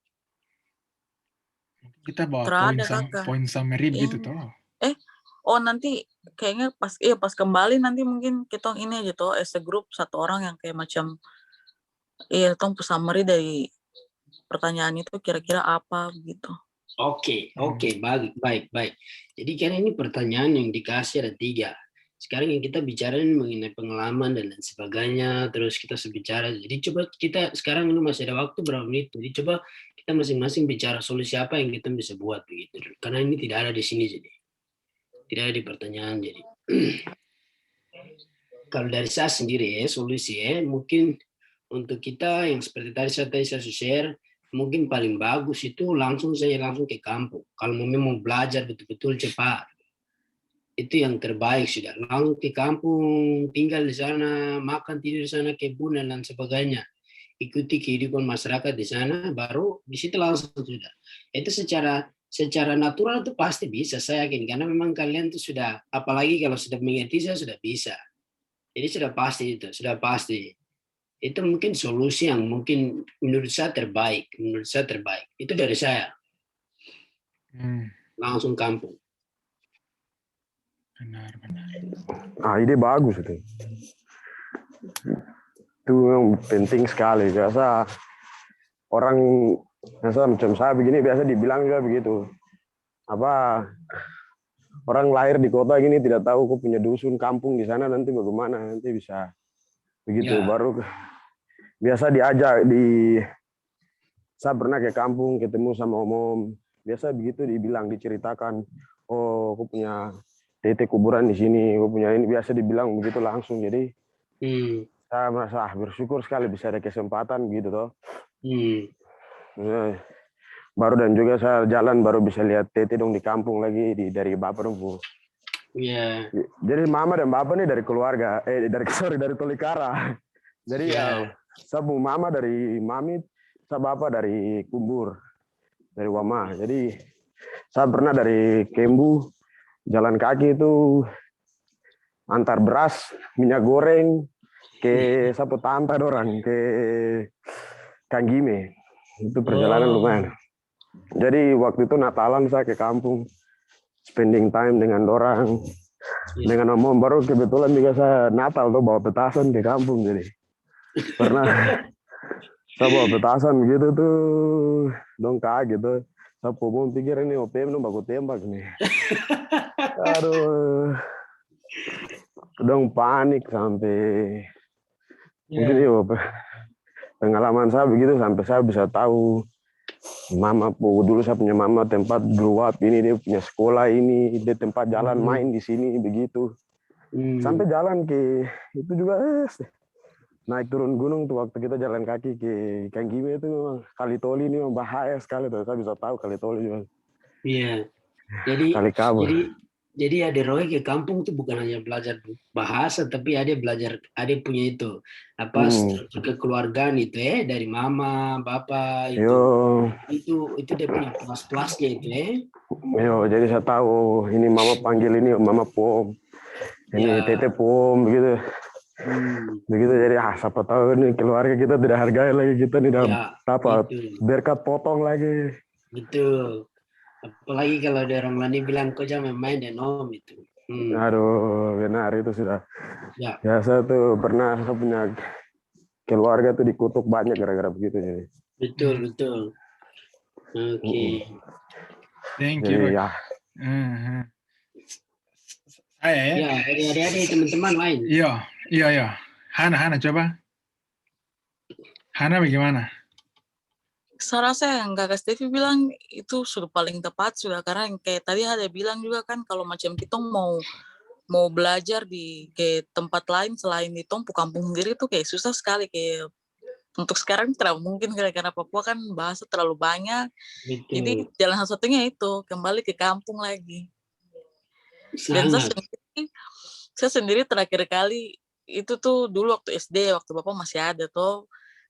Kita bawa poin summary gitu toh. Nanti kayaknya pas kembali nanti mungkin kita ini aja toh as a group, satu orang yang kayak macam tong summary dari pertanyaan itu kira-kira apa gitu. Oke, baik. Jadi karena ini pertanyaan yang dikasih ada 3. Sekarang yang kita bicara mengenai pengalaman dan lain sebagainya, terus kita bicara. Jadi coba kita sekarang ini masih ada waktu berapa menit. Jadi coba kita masing-masing bicara solusi apa yang kita bisa buat begitu. Karena ini tidak ada di sini jadi. Tidak ada di pertanyaan jadi. Kalau dari saya sendiri solusi mungkin untuk kita yang seperti tadi saya share, mungkin paling bagus itu langsung ke kampung. Kalau memang belajar betul-betul cepat, itu yang terbaik sudah. Langsung ke kampung, tinggal di sana, makan tidur di sana, kebun dan lain sebagainya. Ikuti kehidupan masyarakat di sana, baru di situ langsung sudah. Itu secara natural itu pasti bisa, saya yakin. Karena memang kalian itu sudah, apalagi kalau sudah mengerti, saya sudah bisa. Jadi sudah pasti. Itu mungkin solusi yang mungkin menurut saya terbaik. Itu dari saya. Langsung kampung. Benar, benar. Ah, ide bagus itu. Itu yang penting sekali. Biasa orang macam saya begini biasa dibilang juga begitu. Apa orang lahir di kota gini tidak tahu kok punya dusun kampung di sana nanti bagaimana, nanti bisa begitu. Ya. Baru biasa diajak saya pernah ke kampung ketemu sama om, biasa begitu dibilang, diceritakan, oh aku punya tete kuburan di sini, aku punya ini, biasa dibilang begitu langsung. Jadi saya merasa bersyukur sekali bisa ada kesempatan gitu toh. Ya, baru dan juga saya jalan baru bisa lihat tete dong di kampung lagi dari bapak dong Bu. Iya. Jadi mama dan bapak nih dari keluarga dari Tolikara. Jadi ya saya bu mama dari Mami, saya bapak dari Kumbur, dari Wama. Jadi saya pernah dari Kembu jalan kaki itu antar beras, minyak goreng ke Sapu Tanta dorang ke Kanggime. Itu perjalanan lumayan. Jadi waktu itu Natalan saya ke kampung, spending time dengan orang, dengan om baru kebetulan juga saya Natal tuh bawa petasan ke kampung. Jadi pernah saya bawa petasan gitu tuh, dong kaget tuh. Saya mau pikir ini OPM dong baku tembak nih. Aduh, dong panik sampai mungkin ya pengalaman saya begitu sampai saya bisa tahu mama dulu saya punya mama tempat grow up ini, dia punya sekolah ini, dia tempat jalan main di sini begitu. Sampai jalan ke itu juga naik turun gunung tuh waktu kita jalan kaki ke Kanggime itu memang Kali Toli ini memang bahaya sekali tuh, saya bisa tahu Kali Toli juga. Iya. Jadi ada Roy ke kampung tuh bukan hanya belajar bahasa, tapi ada punya itu apa struktur kekeluargaan itu dari mama, bapak itu dia punya plus-plusnya itu jadi saya tahu ini mama panggil ini mama Pom, ini tete Pom begitu. Begitu jadi siapa tahu nih keluarga kita tidak hargai lagi kita nih dapat berkat potong lagi. Betul. Apalagi kalau ada orang lain bilang kok jangan main dan om itu. Aduh, benar itu sudah. Biasa tuh pernah saya punya keluarga tuh dikutuk banyak gara-gara begitu jadi. Betul. Oke. Thank you. Ya. Saya ya. Ya, ada teman-teman lain. Iya. Hana coba. Hana bagaimana? Saya rasa yang Kakak Stevi bilang itu sudah paling tepat sudah, karena yang kayak tadi ada bilang juga kan kalau macam kita mau belajar di kayak tempat lain selain di Tompu kampung sendiri itu kayak susah sekali, kayak untuk sekarang tidak mungkin karena Papua kan bahasa terlalu banyak. Betul. Jadi jalan satunya itu kembali ke kampung lagi. Dan saya sendiri terakhir kali itu tuh dulu waktu SD, waktu Bapak masih ada tuh.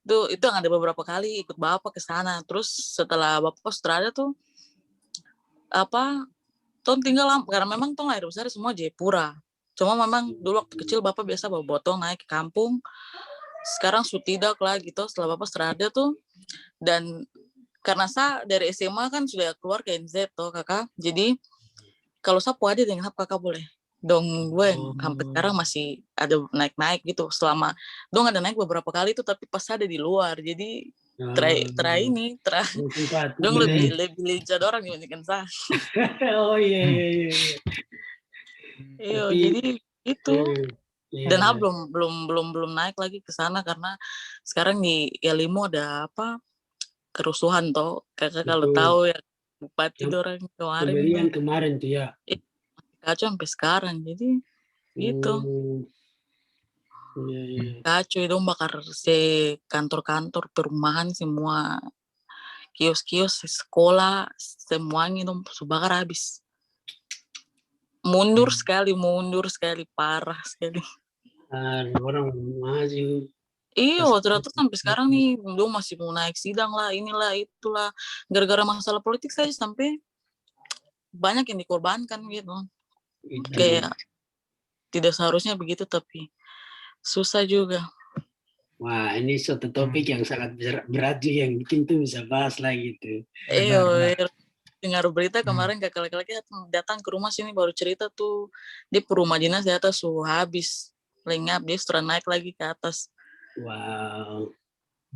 Itu yang ada beberapa kali ikut Bapak ke sana. Terus setelah Bapak sudah ada tuh Tong tinggal karena memang Tong lahir besar semua Jayapura. Cuma memang dulu waktu kecil Bapak biasa bawa botol naik ke kampung. Sekarang sudah tidak lah gitu setelah Bapak sudah ada tuh. Dan karena saya dari SMA kan sudah keluar ke NZ tuh Kakak. Jadi kalau saya puade dengan Kakak boleh. Dong gue sampai sekarang masih ada naik-naik gitu, selama dong ada naik beberapa kali itu tapi pas ada di luar, jadi dong lebih lincah orang dibandingkan saya. Iya. Jadi itu dan belum naik lagi ke sana karena sekarang di Yalimo ada kerusuhan toh Kakak kalau tahu ya, bupati orang kemarin tuh ya. Kacau sampai sekarang, jadi gitu. Kacau itu bakar kantor-kantor, perumahan semua, kios-kios, sekolah, semuanya itu bakar habis. Mundur sekali, parah sekali. Orang maju. Iya, ternyata sampai sekarang nih, masih mau naik sidang lah, inilah, itulah. Gara-gara masalah politik saja sampai banyak yang dikorbankan gitu. Kayak tidak seharusnya begitu tapi susah juga. Wah, ini suatu topik yang sangat berat juga yang bikin tuh bisa bahas lagi tuh. dengar berita kemarin kakak laki-laki datang ke rumah sini baru cerita tuh dia rumah dinas di atas habis lenyap, dia sudah naik lagi ke atas. Wow.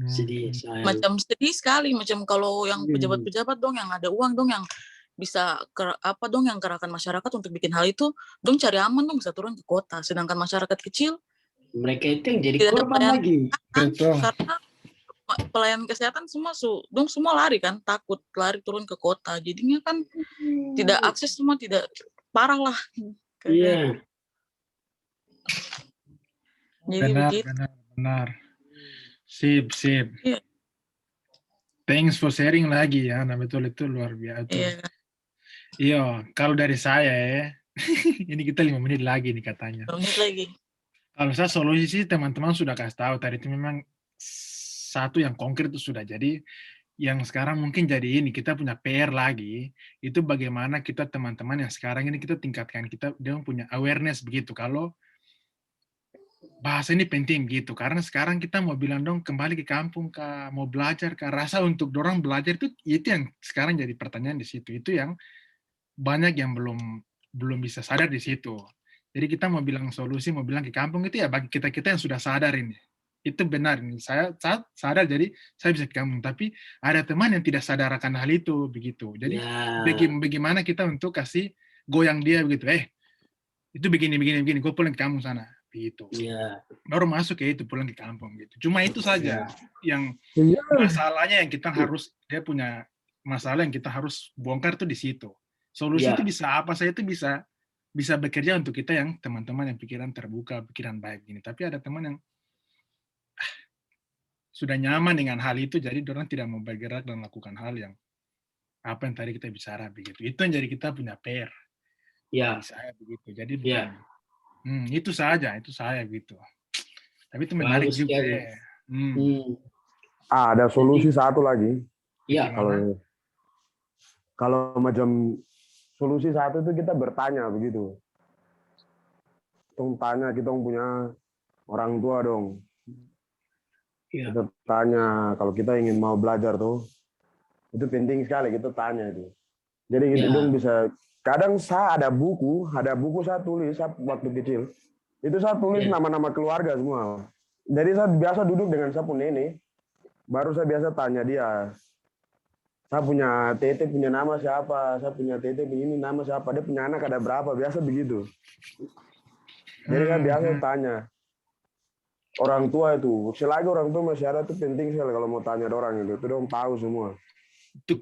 Sedih saya. Macam sedih sekali, macam kalau yang pejabat-pejabat dong yang ada uang dong yang bisa yang gerakan masyarakat untuk bikin hal itu, dong cari aman dong bisa turun ke kota, sedangkan masyarakat kecil mereka itu yang jadi korban lagi. Karena pelayanan kesehatan semua dong semua lari kan, takut lari turun ke kota, jadinya kan tidak akses, semua tidak parah lah. Iya. Jadi benar. Sip. Iya. Thanks for sharing lagi ya, nah betul itu luar biasa. Iya, kalau dari saya ya, ini kita 5 menit lagi nih katanya. 5 menit lagi. Kalau saya solusi sih teman-teman sudah kasih tahu tadi itu memang satu yang konkret itu sudah jadi. Yang sekarang mungkin jadi ini kita punya PR lagi, itu bagaimana kita teman-teman yang sekarang ini kita tingkatkan, dia punya awareness begitu kalau bahasa ini penting gitu, karena sekarang kita mau bilang dong kembali ke kampung kah, mau belajar kah, rasa untuk dorang belajar itu yang sekarang jadi pertanyaan di situ, itu yang banyak yang belum bisa sadar di situ. Jadi kita mau bilang solusi, mau bilang ke kampung itu ya bagi kita yang sudah sadar ini, itu benar ini saya sadar jadi saya bisa ke kampung, tapi ada teman yang tidak sadar akan hal itu begitu. Jadi bagaimana kita untuk kasih goyang dia begitu, itu begini, gue pulang ke kampung sana. Gitu. Baru masuk ke itu pulang ke kampung gitu. Cuma itu saja yang masalahnya yang kita harus dia punya masalah yang kita harus bongkar tuh di situ. Solusi itu bisa apa saja itu bisa bekerja untuk kita yang teman-teman yang pikiran terbuka, pikiran baik gini. Tapi ada teman yang sudah nyaman dengan hal itu, jadi orang tidak mau bergerak dan melakukan hal yang apa yang tadi kita bicara begitu. Itu yang jadi kita punya PR. Saya begitu. Jadi itu saya gitu. Tapi itu menarik juga. Ada solusi satu lagi. Iya. Kalau macam solusi satu itu kita bertanya begitu. Kita punya orang tua dong. Kita tanya kalau kita ingin mau belajar tuh, itu penting sekali kita tanya itu. Jadi kita dong bisa. Kadang saya ada buku saya tulis waktu kecil. Itu saya tulis nama-nama keluarga semua. Jadi saya biasa duduk dengan saya punya nenek, baru saya biasa tanya dia. Saya punya tete punya nama siapa, saya punya tete punya ini nama siapa, dia punya anak ada berapa, biasa begitu. Jadi saya biasa tanya. Orang tua itu, selagi orang tua masih ada itu penting sekali kalau mau tanya orang itu dong tahu semua.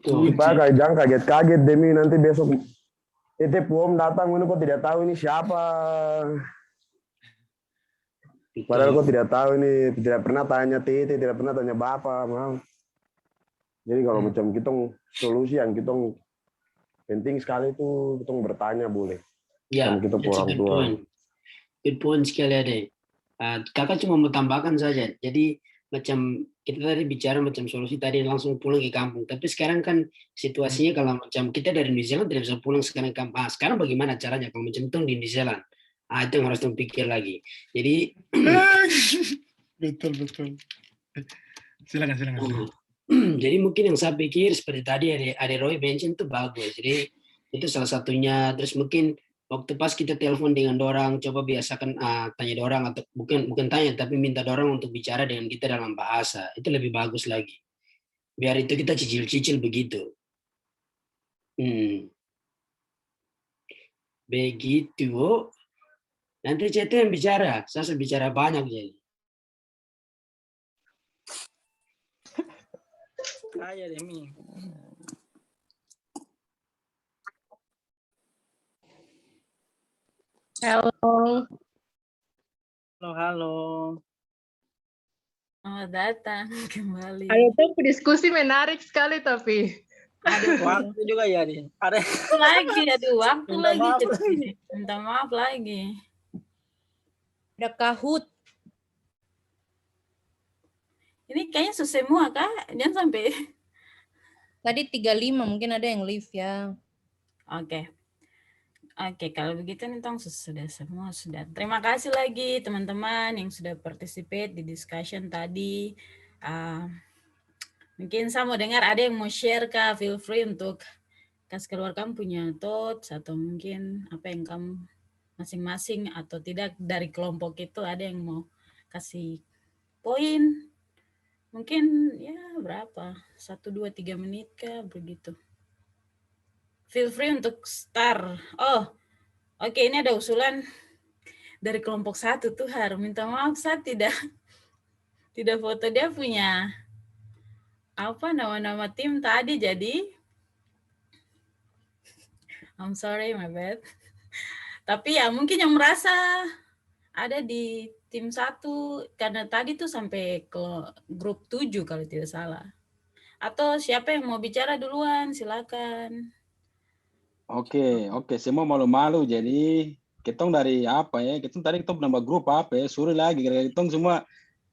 Supaya jangan kaget-kaget demi nanti besok itu Om datang, ini kok tidak tahu ini siapa. Padahal kok tidak tahu ini, tidak pernah tanya tete, tidak pernah tanya bapak, mau. Jadi kalau macam kita solusi yang kita penting sekali itu kita bertanya boleh. Ya, kita orang tua. Good point sekali ada. Kakak cuma mau tambahkan saja. Jadi macam kita tadi bicara macam solusi tadi langsung pulang ke kampung. Tapi sekarang kan situasinya kalau macam kita dari New Zealand tidak bisa pulang sekarang ke kampung. Sekarang bagaimana caranya kalau macam itu di New Zealand? Itu yang harus pikir lagi. Jadi betul. Silakan. Jadi mungkin yang saya pikir seperti tadi ada Roy mention itu bagus. Jadi itu salah satunya. Terus mungkin waktu pas kita telepon dengan dorang, coba biasakan tanya dorang atau bukan tanya tapi minta dorang untuk bicara dengan kita dalam bahasa. Itu lebih bagus lagi. Biar itu kita cicil-cicil begitu. Begitu. Nanti CT yang bicara, saya bicara banyak jadi. Kaya Demi. Halo. Selamat datang kembali. Ayo tuh diskusi menarik sekali tapi. Ada waktu juga ya nih. Ada waktu lagi. Minta maaf lagi. Ada Kahoot. Ini kayaknya semua kak, jangan sampai. Tadi 35 mungkin ada yang live ya. Oke, kalau begitu nih Tong sudah semua sudah. Terima kasih lagi teman-teman yang sudah participate di discussion tadi. Mungkin saya mau dengar ada yang mau share kak, feel free untuk kasih keluar kamu punya thoughts atau mungkin apa yang kamu masing-masing atau tidak dari kelompok itu ada yang mau kasih poin. Mungkin ya berapa? 1, 2, 3 menit kah begitu. Feel free untuk start. Oh, oke, ini ada usulan dari kelompok 1 tuh Har. Minta maaf saya tidak foto dia punya apa nama-nama tim tadi, jadi I'm sorry, my bad. Tapi ya mungkin yang merasa ada di tim 1 karena tadi tuh sampai ke grup 7 kalau tidak salah. Atau siapa yang mau bicara duluan, silakan. Oke, semua malu-malu jadi ketong dari apa ya? Ketong tadi ketong nambah grup apa ya? Suruh lagi ketong semua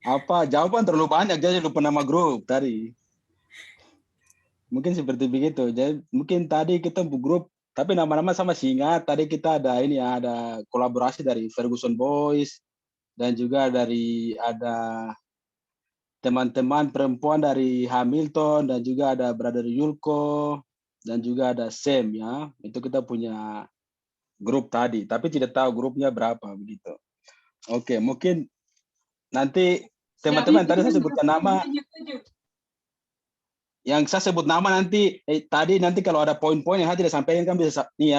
apa jawaban terlalu banyak jadi lupa nama grup tadi. Mungkin seperti begitu. Jadi mungkin tadi kita grup tapi nama-nama sama singkat. Tadi kita ada ini ya, ada kolaborasi dari Ferguson Boys dan juga dari ada teman-teman perempuan dari Hamilton dan juga ada Brother Yulko dan juga ada Sam ya. Itu kita punya grup tadi, tapi tidak tahu grupnya berapa begitu. Oke, mungkin nanti teman-teman tadi saya sebutkan nama. Yang saya sebut nama nanti tadi nanti kalau ada poin-poin yang saya tidak sampaikan kan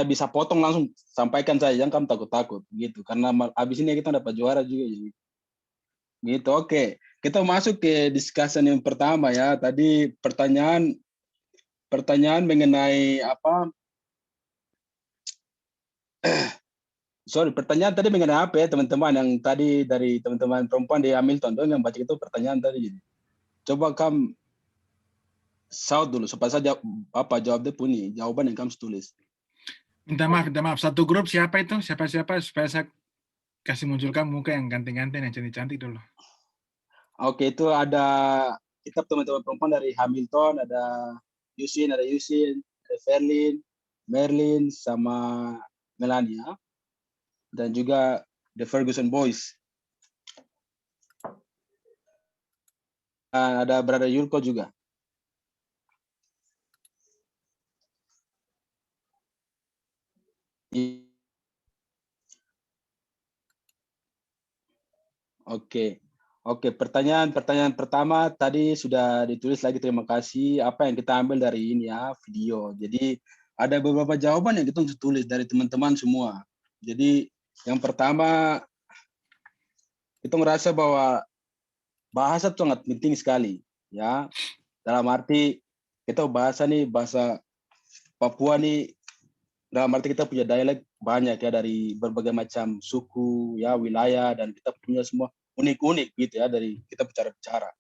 bisa potong langsung sampaikan saja, jangan kamu takut-takut gitu karena habis ini kita dapat juara juga gitu. Oke, kita masuk ke discussion yang pertama ya. Tadi pertanyaan mengenai apa? Pertanyaan tadi mengenai apa ya teman-teman yang tadi dari teman-teman perempuan di Hamilton tuh yang baca itu pertanyaan tadi. Coba kamu shout dulu supaya saya jawab dia punya jawaban yang kamu tulis. Minta maaf. Satu grup siapa itu? Siapa supaya saya kasih munculkan muka yang ganteng-ganteng yang cantik-cantik dulu. Oke, itu ada kita teman-teman perempuan dari Hamilton, ada Yusin, ada Verlin, Merlin, sama Melania, dan juga The Ferguson Boys. Ada Brother Yulko juga. Oke. Pertanyaan pertama tadi sudah ditulis lagi. Terima kasih. Apa yang kita ambil dari ini ya video. Jadi ada beberapa jawaban yang kita tulis dari teman-teman semua. Jadi yang pertama kita merasa bahwa bahasa itu sangat penting sekali ya. Dalam arti kita bahasa Papua nih. Dalam arti kita punya dialek banyak ya dari berbagai macam suku ya wilayah dan kita punya semua unik-unik gitu ya dari kita bicara-bicara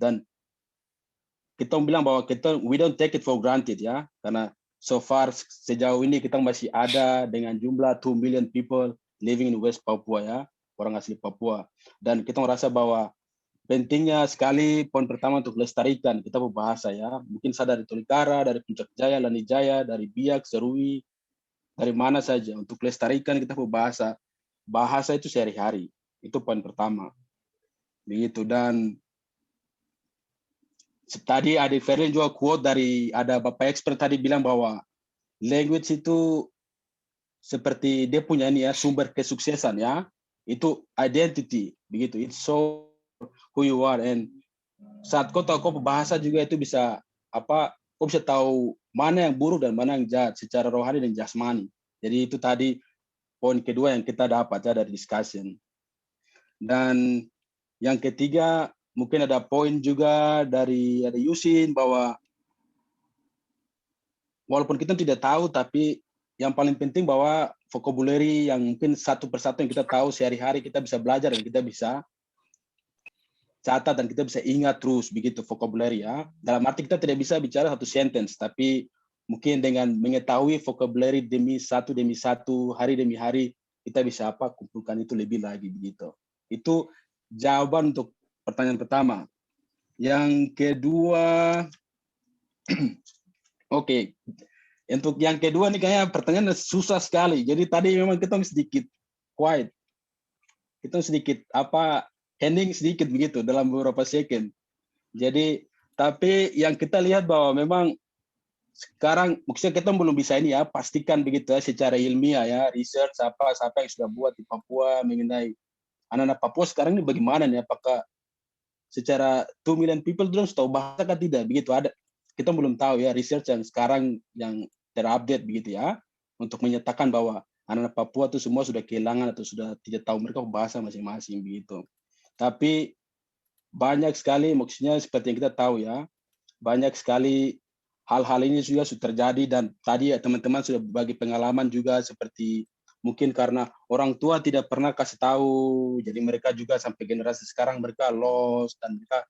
dan kita bilang bahwa we don't take it for granted ya karena so far sejauh ini kita masih ada dengan jumlah 2 million people living in West Papua ya orang asli Papua dan kita merasa bahwa pentingnya sekali poin pertama untuk lestarikan kita berbahasa ya mungkin saya dari Tolikara, dari Puncak Jaya, Lani Jaya, dari Biak, Serui dari mana saja untuk lestarikan kita berbahasa. Bahasa itu sehari-hari. Itu poin pertama. Begitu dan tadi ada Ferlin juga quote dari ada Bapak expert tadi bilang bahwa language itu seperti dia punya ini ya sumber kesuksesan ya. Itu identity begitu. It's so who you are and saat kau tahu kau berbahasa juga itu bisa kau bisa tahu mana yang buruk dan mana yang jahat secara rohani dan jasmani. Jadi itu tadi poin kedua yang kita dapat ya dari discussion. Dan yang ketiga mungkin ada poin juga dari Yusin bahwa walaupun kita tidak tahu tapi yang paling penting bahwa vocabulary yang mungkin satu persatu yang kita tahu sehari-hari kita bisa belajar dan kita bisa catat dan kita bisa ingat terus begitu vocabulary ya. Dalam arti kita tidak bisa bicara satu sentence tapi mungkin dengan mengetahui vocabulary demi satu, hari demi hari kita bisa kumpulkan itu lebih lagi begitu. Itu jawaban untuk pertanyaan pertama. Yang kedua oke. Untuk yang kedua nih kayaknya pertanyaan susah sekali. Jadi tadi memang kita sedikit quiet. Kita sedikit hening sedikit begitu dalam beberapa second. Jadi tapi yang kita lihat bahwa memang sekarang maksudnya kita belum bisa ini ya pastikan begitu ya secara ilmiah ya research apa yang sudah buat di Papua mengenai anak-anak Papua sekarang ini bagaimana nih, apakah secara 2 million people belum tahu bahasa kan tidak begitu, ada kita belum tahu ya research yang sekarang yang terupdate begitu ya untuk menyatakan bahwa anak-anak Papua itu semua sudah kehilangan atau sudah tidak tahu mereka bahasa masing-masing begitu. Tapi banyak sekali maksudnya seperti yang kita tahu ya, banyak sekali hal-hal ini sudah terjadi dan tadi ya teman-teman sudah berbagi pengalaman juga seperti mungkin karena orang tua tidak pernah kasih tahu, jadi mereka juga sampai generasi sekarang mereka lost dan mereka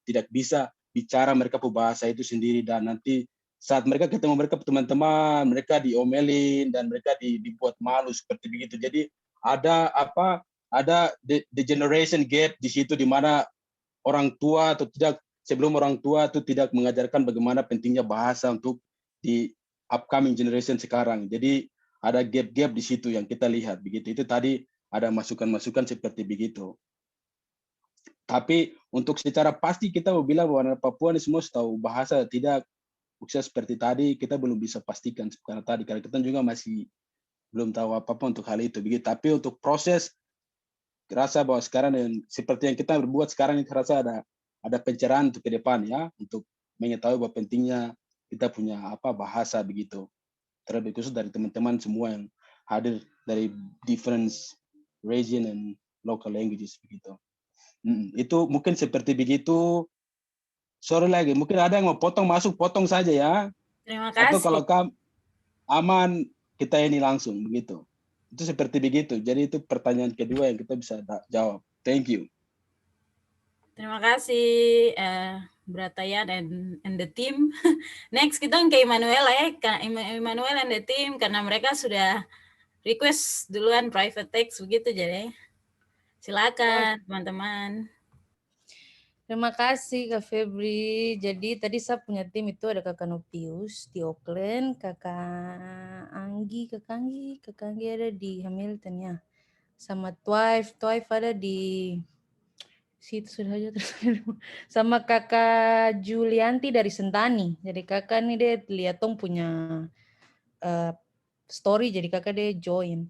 tidak bisa bicara mereka bahasa itu sendiri dan nanti saat mereka ketemu mereka teman-teman mereka diomelin dan mereka dibuat malu seperti begitu. Jadi ada the generation gap di situ di mana orang tua atau tidak sebelum orang tua itu tidak mengajarkan bagaimana pentingnya bahasa untuk di upcoming generation sekarang. Jadi ada gap-gap di situ yang kita lihat begitu. Itu tadi ada masukan-masukan seperti begitu. Tapi untuk secara pasti kita mau bilang bahwa anak Papua ini semua tahu bahasa tidak, maksudnya seperti tadi kita belum bisa pastikan karena kita juga masih belum tahu apa-apa untuk hal itu begitu. Tapi untuk proses rasa bahwa sekarang dan seperti yang kita berbuat sekarang ini rasa ada pencerahan untuk ke depan ya, untuk mengetahui bahwa pentingnya kita punya bahasa begitu. Terlebih khusus dari teman-teman semua yang hadir dari different region and local languages begitu. Itu mungkin seperti begitu. Sorry lagi, mungkin ada yang mau potong saja ya. Terima kasih. Atau kalau aman kita ini langsung begitu. Itu seperti begitu. Jadi itu pertanyaan kedua yang kita bisa jawab. Thank you. Terima kasih Brataya and the team. Next kita ke Emmanuel ya, Emmanuel and the team karena mereka sudah request duluan private text begitu jadi. Silakan teman-teman. Terima kasih Kak Febri. Jadi tadi saya punya tim itu ada Kakak Nopius di Auckland, Kakak Anggi ada di Hamilton ya. Sama Twife ada di situ sudah aja terus. Sama Kakak Julianti dari Sentani. Jadi kakak nih dia lihat tong punya story jadi kakak dia join.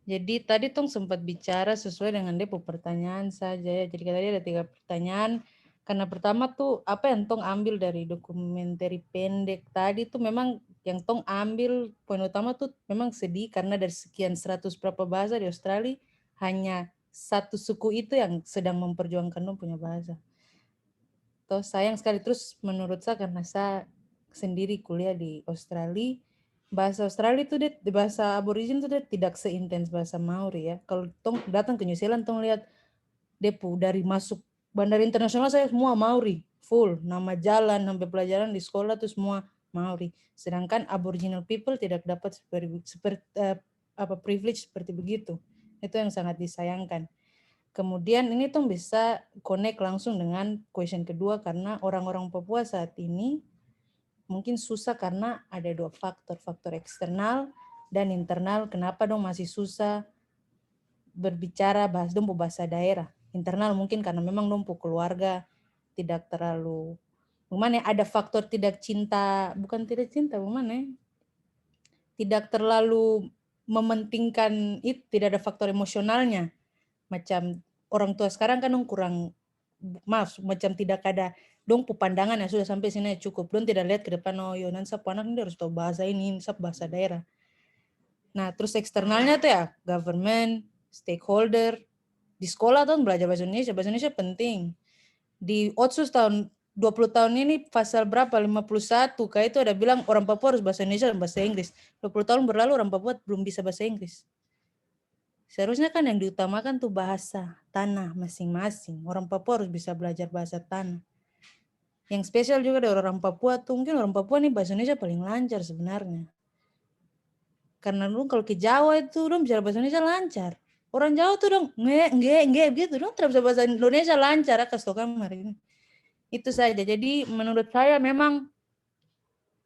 Jadi tadi tong sempat bicara sesuai dengan dia pertanyaan saja ya. Jadi tadi ada 3 pertanyaan. Karena pertama tuh apa yang tong ambil dari dokumenter pendek tadi tuh memang yang tong ambil poin utama tuh memang sedih karena dari sekian 100 berapa bahasa di Australia hanya satu suku itu yang sedang memperjuangkan dong punya bahasa. Toh sayang sekali terus menurut saya karena saya sendiri kuliah di Australia, bahasa Australia itu bahasa Aborigin itu tidak seintens bahasa Maori ya. Kalau tong datang ke New Zealand tong lihat depo dari masuk bandara internasional saya semua Maori, full nama jalan sampai pelajaran di sekolah tuh semua Maori. Sedangkan Aboriginal people tidak dapat seperti privilege seperti begitu. Itu yang sangat disayangkan. Kemudian ini tuh bisa connect langsung dengan question kedua karena orang-orang Papua saat ini mungkin susah karena ada 2 faktor eksternal dan internal. Kenapa dong masih susah berbicara bahasa daerah? Internal mungkin karena memang dong keluarga tidak terlalu ada faktor tidak terlalu mementingkan itu, tidak ada faktor emosionalnya. Macam orang tua sekarang kan dong kurang macam tidak ada dong pandangan yang sudah sampai sini cukup. Dong tidak lihat ke depan nanti sap anak ini harus tahu bahasa ini, sap bahasa daerah. Nah, terus eksternalnya tuh ya government, stakeholder. Di sekolah tuh belajar bahasa Indonesia penting. Di Otsus tahun 20 tahun ini pasal berapa 51 kayak itu ada bilang orang Papua harus bahasa Indonesia dan bahasa Inggris. 20 tahun berlalu orang Papua belum bisa bahasa Inggris. Seharusnya kan yang diutamakan tuh bahasa tanah masing-masing. Orang Papua harus bisa belajar bahasa tanah. Yang spesial juga dari orang Papua tuh mungkin orang Papua nih bahasa Indonesia paling lancar sebenarnya. Karena lu kalau ke Jawa itu dong bicara bahasa Indonesia lancar. Orang Jawa tuh dong nge gitu dong terus bisa bahasa Indonesia lancar kasih tau kamar ini. Itu saja. Jadi menurut saya memang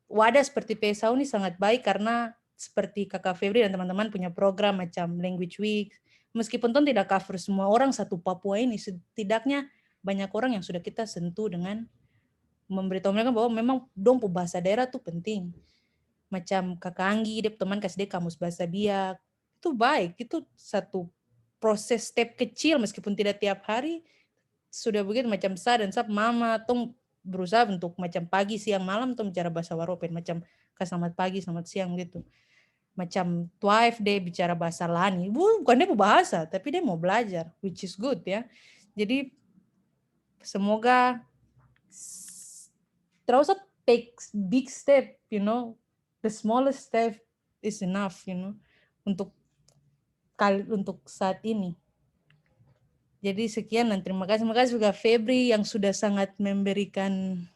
wadah seperti PSAU ini sangat baik karena seperti Kakak Febri dan teman-teman punya program macam Language Week. Meskipun tuh tidak cover semua orang satu Papua ini, setidaknya banyak orang yang sudah kita sentuh dengan memberitahu mereka bahwa memang dong pu bahasa daerah tuh penting. Macam Kakak Anggi, dia teman kasih dia kamus bahasa Biak. Itu baik, itu satu proses step kecil meskipun tidak tiap hari. Sudah begitu macam saya dan mama tong berusaha untuk macam pagi, siang, malam tong bicara bahasa Waropen. Macam selamat pagi, selamat siang gitu. Macam Twife dia bicara bahasa Lani. Bukan dia bahasa, tapi dia mau belajar, which is good ya. Jadi semoga terus take big step, you know. The smallest step is enough, you know, untuk saat ini. Jadi sekian dan terima kasih juga Febri yang sudah sangat memberikan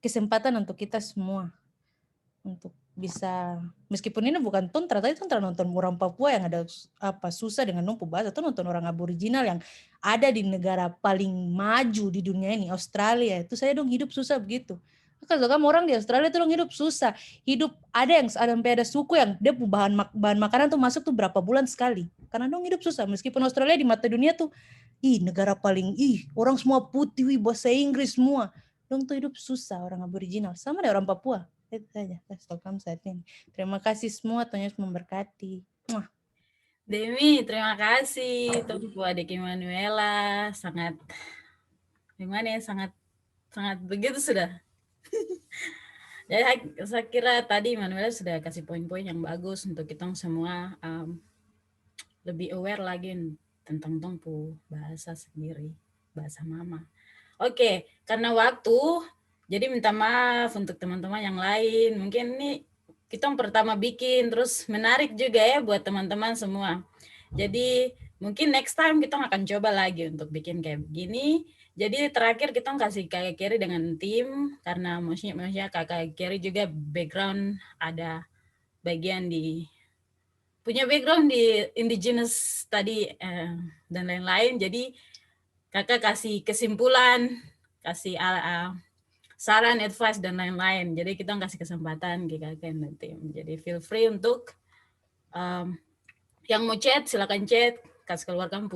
kesempatan untuk kita semua untuk bisa, meskipun ini bukan tadi nonton orang Papua yang ada apa susah dengan nompu bahasa, tuh nonton orang aboriginal yang ada di negara paling maju di dunia ini, Australia. Itu saya dong hidup susah begitu. Kalau kamu orang di Australia tuh dong hidup susah. Hidup ada sampai ada suku yang dia bahan makanan tuh masuk tuh berapa bulan sekali. Karena dong hidup susah. Meskipun Australia di mata dunia tuh negara paling orang semua putih, bahasa Inggris semua. Dong tuh hidup susah orang aboriginal. Sama dengan orang Papua. Itu saja. Saat ini. Terima kasih semua. Tuhan Yesus memberkati. Demi, terima kasih. Tuh adik Emanuela sangat gimana ya, sangat begitu sudah. Jadi saya kira tadi Emanuela sudah kasih poin-poin yang bagus untuk kita semua lebih aware lagi tentang tongpu bahasa sendiri, bahasa mama. Oke, karena waktu, jadi minta maaf untuk teman-teman yang lain. Mungkin ini kita pertama bikin, terus menarik juga ya buat teman-teman semua. Jadi mungkin next time kita akan coba lagi untuk bikin kayak begini. Jadi terakhir kita kasih Kakak Keri dengan tim, karena maksudnya Kakak Keri juga background ada bagian punya background di indigenous tadi dan lain-lain. Jadi Kakak kasih kesimpulan, kasih saran, advice dan lain-lain. Jadi kita kasih kesempatan ke Kakak dan tim. Jadi feel free untuk yang mau chat silakan chat, kasih keluarkan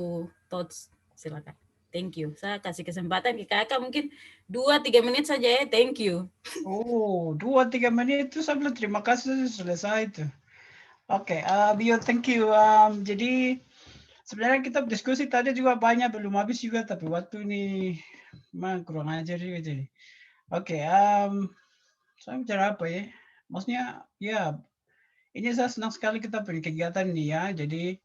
thoughts silakan. Thank you. Saya kasih kesempatan ke Kakak mungkin 2-3 menit saja ya. Thank you. Oh, 2-3 menit itu saya bilang terima kasih selesai itu. Oke, Bio, thank you. Jadi sebenarnya kita berdiskusi tadi juga banyak, belum habis juga, tapi waktu ini kurang ajar juga jadi. Oke, saya bicara apa ya? Maksudnya ya, ini saya senang sekali kita punya kegiatan ini ya. Jadi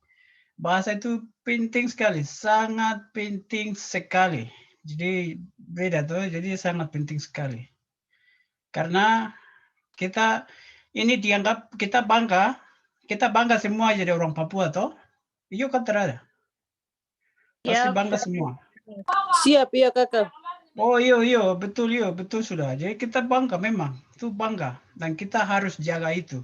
bahasa itu penting sekali, sangat penting sekali. Jadi beda tuh, jadi sangat penting sekali. Karena kita ini dianggap kita bangga semua jadi orang Papua toh. Iyo kan terada. Pasti bangga semua. Siap ya Kakak. Oh iya betul sudah. Jadi kita bangga memang, itu bangga dan kita harus jaga itu.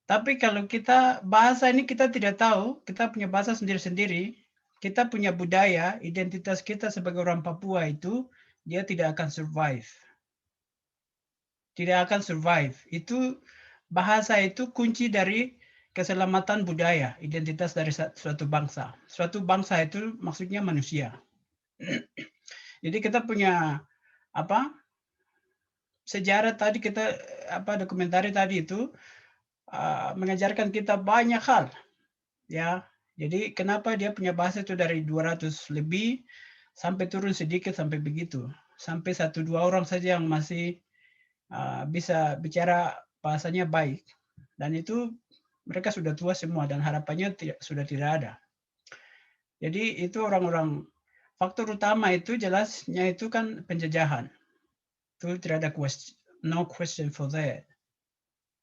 Tapi kalau kita bahasa ini kita tidak tahu, kita punya bahasa sendiri-sendiri, kita punya budaya, identitas kita sebagai orang Papua itu, dia tidak akan survive. Tidak akan survive. Itu bahasa itu kunci dari keselamatan budaya, identitas dari suatu bangsa. Suatu bangsa itu maksudnya manusia. Jadi kita punya sejarah tadi kita dokumentari tadi itu mengajarkan kita banyak hal, ya. Jadi kenapa dia punya bahasa itu dari 200 lebih sampai turun sedikit sampai begitu, sampai 1-2 orang saja yang masih bisa bicara bahasanya baik, dan itu mereka sudah tua semua dan harapannya sudah tidak ada. Jadi itu orang-orang, faktor utama itu jelasnya itu kan penjajahan, itu tidak ada no question for that.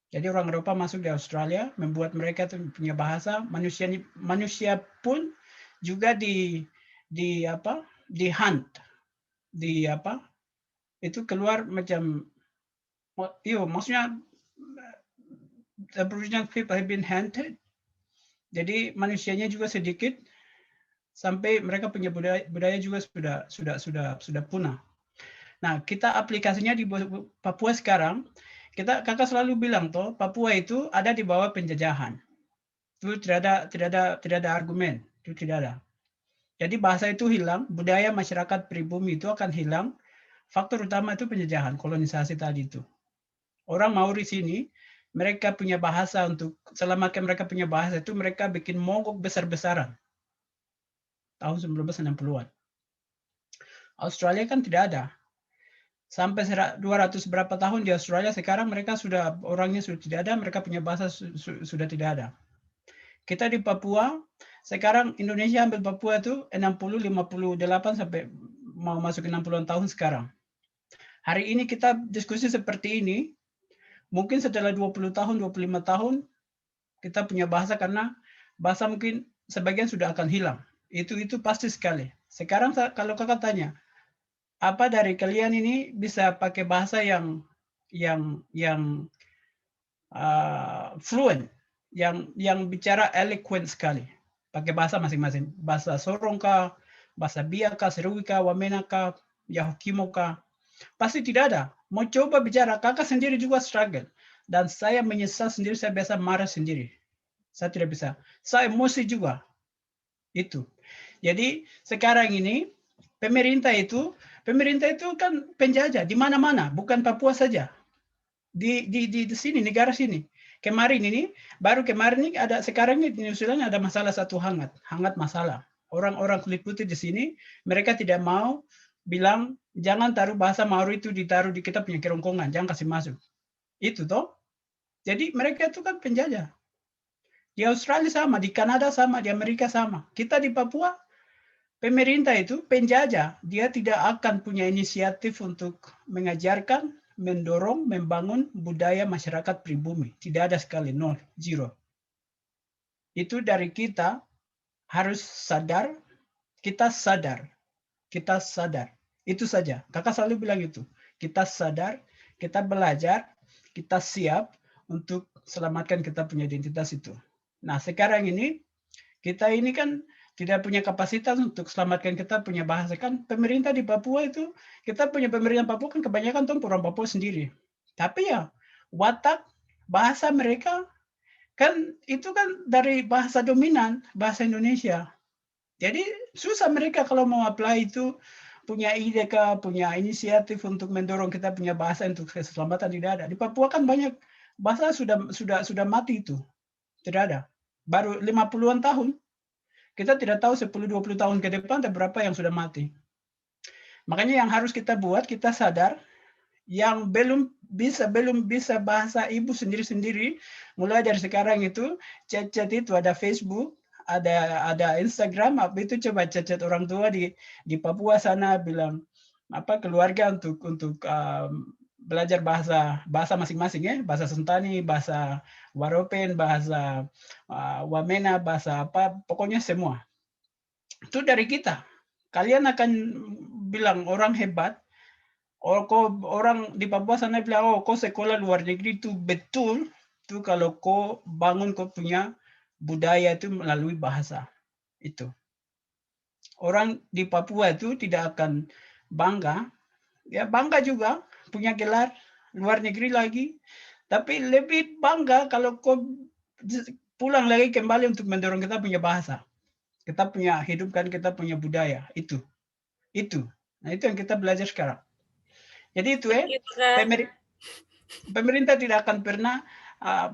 Jadi orang Eropa masuk di Australia, membuat mereka tuh punya bahasa. Manusia pun juga di hunt, itu keluar macam, maksudnya Aboriginal people have been hunted. Jadi manusianya juga sedikit, sampai mereka punya budaya juga sudah punah. Nah, kita aplikasinya di Papua sekarang. Kakak selalu bilang toh Papua itu ada di bawah penjajahan. Itu tidak ada argumen, itu tidak ada. Jadi bahasa itu hilang, budaya masyarakat pribumi itu akan hilang. Faktor utama itu penjajahan, kolonisasi tadi itu. Orang Maori sini, mereka punya bahasa untuk selamatkan mereka punya bahasa itu mereka bikin mogok besar-besaran. Tahun 1960-an. Australia kan tidak ada. Sampai 200 berapa tahun di Australia, sekarang mereka sudah, orangnya sudah tidak ada, mereka punya bahasa sudah tidak ada. Kita di Papua, sekarang Indonesia ambil Papua itu 60, 58 sampai mau masuk 60-an tahun sekarang. Hari ini kita diskusi seperti ini, mungkin setelah 20 tahun, 25 tahun, kita punya bahasa karena bahasa mungkin sebagian sudah akan hilang. Itu pasti sekali. Sekarang kalau kakak tanya, apa dari kalian ini bisa pakai bahasa yang fluent, yang bicara eloquent sekali, pakai bahasa masing-masing, bahasa Sorong kah, bahasa Biak kah, Seruwi kah, Wamena kah, Yahukimo kah, pasti tidak ada. Mau coba bicara, kakak sendiri juga struggle, dan saya menyesal sendiri, saya biasa marah sendiri, saya tidak bisa, saya emosi juga, itu. Jadi sekarang ini pemerintah itu kan penjajah di mana-mana, bukan Papua saja. Di sini, negara sini. Baru kemarin ini ada, sekarang ini di New Zealand ada masalah satu hangat masalah. Orang-orang kulit putih di sini, mereka tidak mau bilang, jangan taruh bahasa Maori itu ditaruh di kita punya kerongkongan, jangan kasih masuk. Itu toh. Jadi mereka itu kan penjajah. Di Australia sama, di Kanada sama, di Amerika sama. Kita di Papua, pemerintah itu penjajah, dia tidak akan punya inisiatif untuk mengajarkan, mendorong, membangun budaya masyarakat pribumi. Tidak ada sekali, nol, zero. Itu dari kita harus sadar, kita sadar. Itu saja. Kakak selalu bilang itu. Kita sadar, kita belajar, kita siap untuk selamatkan kita punya identitas itu. Nah, sekarang ini, kita ini kan tidak punya kapasitas untuk selamatkan kita punya bahasa. Kan pemerintah di Papua itu, kita punya pemerintah Papua kan kebanyakan tuh orang Papua sendiri. Tapi ya, watak, bahasa mereka, kan itu kan dari bahasa dominan, bahasa Indonesia. Jadi susah mereka kalau mau apply itu, punya ide kah, punya inisiatif untuk mendorong kita punya bahasa untuk keselamatan, tidak ada. Di Papua kan banyak bahasa sudah mati itu. Tidak ada. Baru 50-an tahun. Kita tidak tahu 10-20 tahun ke depan ada berapa yang sudah mati. Makanya yang harus kita buat, kita sadar, yang belum bisa bahasa ibu sendiri-sendiri, mulai dari sekarang itu, chat-chat itu ada Facebook, ada Instagram, apa itu coba chat-chat orang tua di Papua sana, bilang apa keluarga untuk belajar bahasa masing-masing ya, bahasa Sentani, bahasa Waropen, bahasa Wamena, bahasa apa, pokoknya semua. Itu dari kita. Kalian akan bilang orang hebat, orang di Papua sana bilang, oh kau sekolah luar negeri itu betul, itu kalau kau bangun kau punya budaya itu melalui bahasa. Itu. Orang di Papua itu tidak akan bangga, ya bangga juga, punya gelar luar negeri lagi, tapi lebih bangga kalau kau pulang lagi kembali untuk mendorong kita punya bahasa, kita punya hidupkan kita punya budaya itu. Nah itu yang kita belajar sekarang. Jadi itu pemerintah tidak akan pernah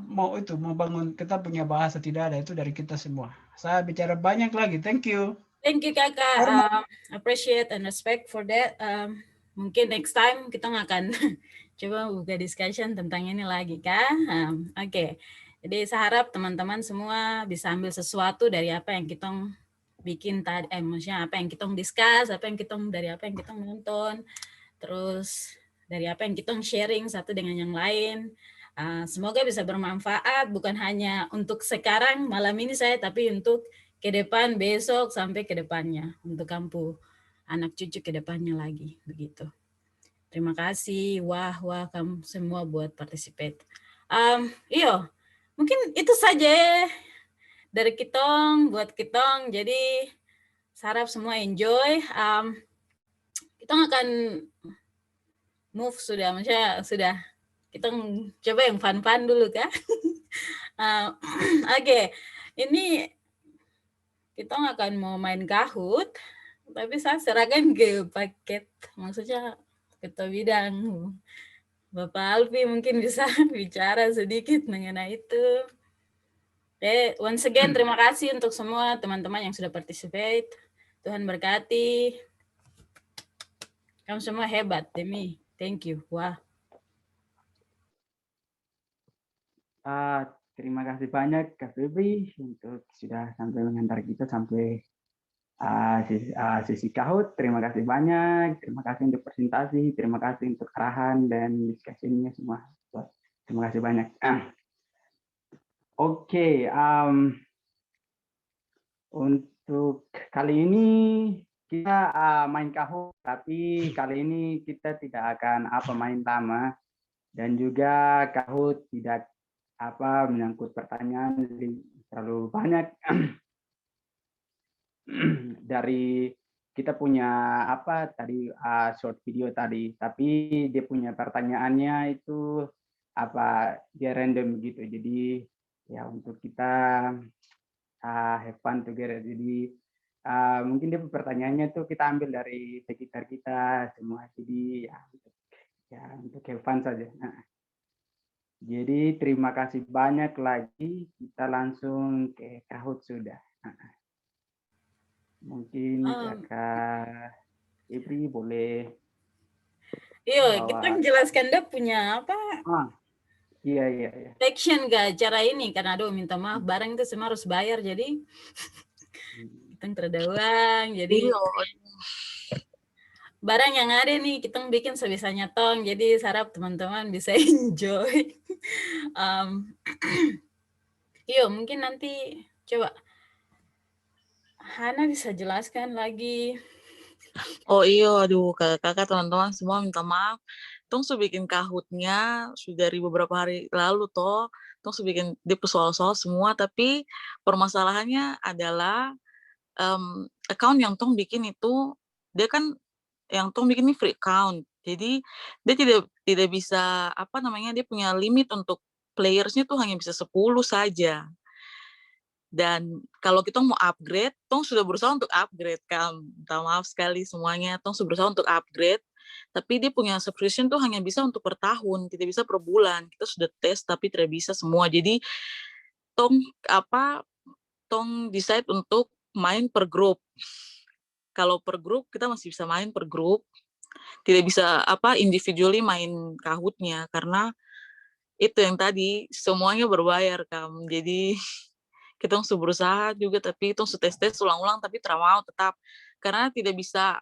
mau bangun kita punya bahasa, tidak ada, itu dari kita semua. Saya bicara banyak lagi. Thank you. Thank you kakak. Appreciate and respect for that. Mungkin next time kita akan coba buka discussion tentang ini lagi kan. Oke. Jadi saya harap teman-teman semua bisa ambil sesuatu dari apa yang kita bikin tadi, maksudnya apa yang kita discuss, dari apa yang kita nonton, terus dari apa yang kita sharing satu dengan yang lain. Semoga bisa bermanfaat, bukan hanya untuk sekarang malam ini saya, tapi untuk ke depan, besok sampai ke depannya, untuk kampung anak cucu ke depannya lagi, begitu. Terima kasih, wah kamu semua buat participate. Iyo, mungkin itu saja dari kitong buat kitong. Jadi saya harap semua enjoy. Kita akan move maksudnya sudah kita coba yang fun-fun dulu kan. Oke. Ini kita akan mau main Kahoot, tapi saya serahkan ke paket, maksudnya ketua bidang. Bapak Alfi mungkin bisa bicara sedikit mengenai itu. Once again, terima kasih untuk semua teman-teman yang sudah participate. Tuhan berkati. Kamu semua hebat, Demi. Thank you. Wah. Terima kasih banyak Kak Febri untuk sudah sampai mengantar kita sampai sesi Kahoot. Terima kasih banyak. Terima kasih untuk presentasi. Terima kasih untuk arahan dan diskusinya semua. Terima kasih banyak. Oke, untuk kali ini kita main Kahoot, tapi kali ini kita tidak akan main lama dan juga Kahoot tidak menyangkut pertanyaan terlalu banyak. Dari kita punya tadi short video tadi, tapi dia punya pertanyaannya itu dia random gitu. Jadi ya untuk kita have fun together. Jadi mungkin dia pertanyaannya tuh kita ambil dari sekitar kita semua. Jadi ya untuk have fun saja. Jadi terima kasih banyak lagi. Kita langsung ke Kahoot sudah. Mungkin Kakak Febri boleh. Iya, kita menjelaskan dia punya apa? Iya. Section gak cara ini, karena aduh minta maaf, barang itu semua harus bayar, jadi kita terada uang, jadi barang yang ada nih kita bikin sebisanya tong, jadi harap teman-teman bisa enjoy. Iya, mungkin nanti coba Hana bisa jelaskan lagi. Oh iya, aduh kakak teman-teman semua minta maaf. Tong sudah bikin Kahoot-nya sudah dari beberapa hari lalu toh. Tong sudah bikin dia soal-soal semua, tapi permasalahannya adalah account yang Tong bikin itu dia kan yang Tong bikin ini free account. Jadi dia tidak bisa dia punya limit untuk players-nya tuh hanya bisa 10 saja. Dan kalau kita mau upgrade, Tong sudah berusaha untuk upgrade kan. Minta maaf sekali semuanya, Tong sudah berusaha untuk upgrade. Tapi dia punya subscription tuh hanya bisa untuk per tahun, tidak bisa per bulan. Kita sudah tes tapi tidak bisa semua. Jadi Tong decide untuk main per grup. Kalau per grup kita masih bisa main per grup. Tidak bisa individually main Kahoot-nya karena itu yang tadi semuanya berbayar kan. Jadi kita harus berusaha juga, tapi itu tes ulang-ulang, tapi mau tetap karena tidak bisa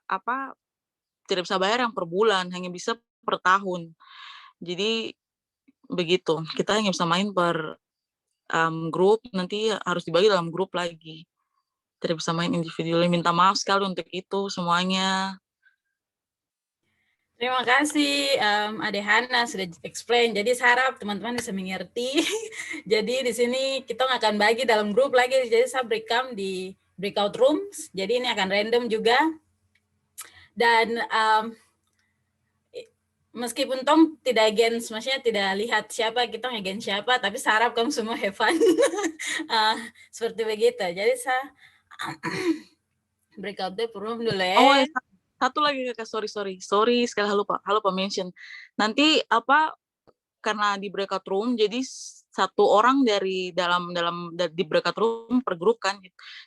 bayar yang per bulan, hanya bisa per tahun. Jadi begitu, kita hanya bisa main per grup, nanti harus dibagi dalam grup lagi, tidak bisa main individual. Minta maaf sekali untuk itu semuanya. Terima kasih Ade Hana sudah explain. Jadi saya harap teman-teman bisa mengerti. Jadi di sini kita akan bagi dalam grup lagi. Jadi saya breakdown di breakout rooms. Jadi ini akan random juga. Dan meskipun Tong tidak against, maksudnya tidak lihat siapa kita against siapa, tapi saya harap kamu semua have fun. Seperti begitu. Jadi saya breakout room dulu ya. Oh, satu lagi kakak, sorry sekali lupa mention. Nanti karena di breakout room jadi satu orang dari di breakout room per grup kan.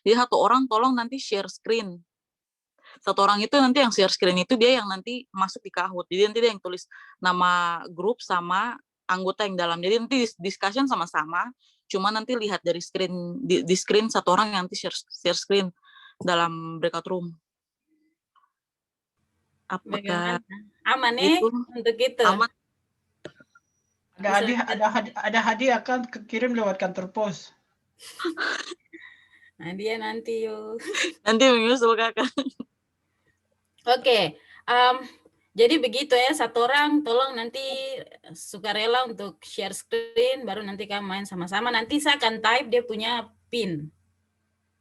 Jadi satu orang tolong nanti share screen. Satu orang itu nanti yang share screen itu dia yang nanti masuk di Kahoot. Jadi nanti dia yang tulis nama grup sama anggota yang dalam. Jadi nanti discussion sama-sama. Cuma nanti lihat dari screen di screen satu orang yang nanti share screen dalam breakout room. Apakah aman itu? Untuk itu? Aman. Ada hadiah kan kirim lewat kantor pos. Hadiah nanti yuk. Nanti menyusul kakak. Oke, jadi begitu ya, satu orang tolong nanti sukarela untuk share screen, baru nanti kamu main sama-sama. Nanti saya akan type dia punya pin.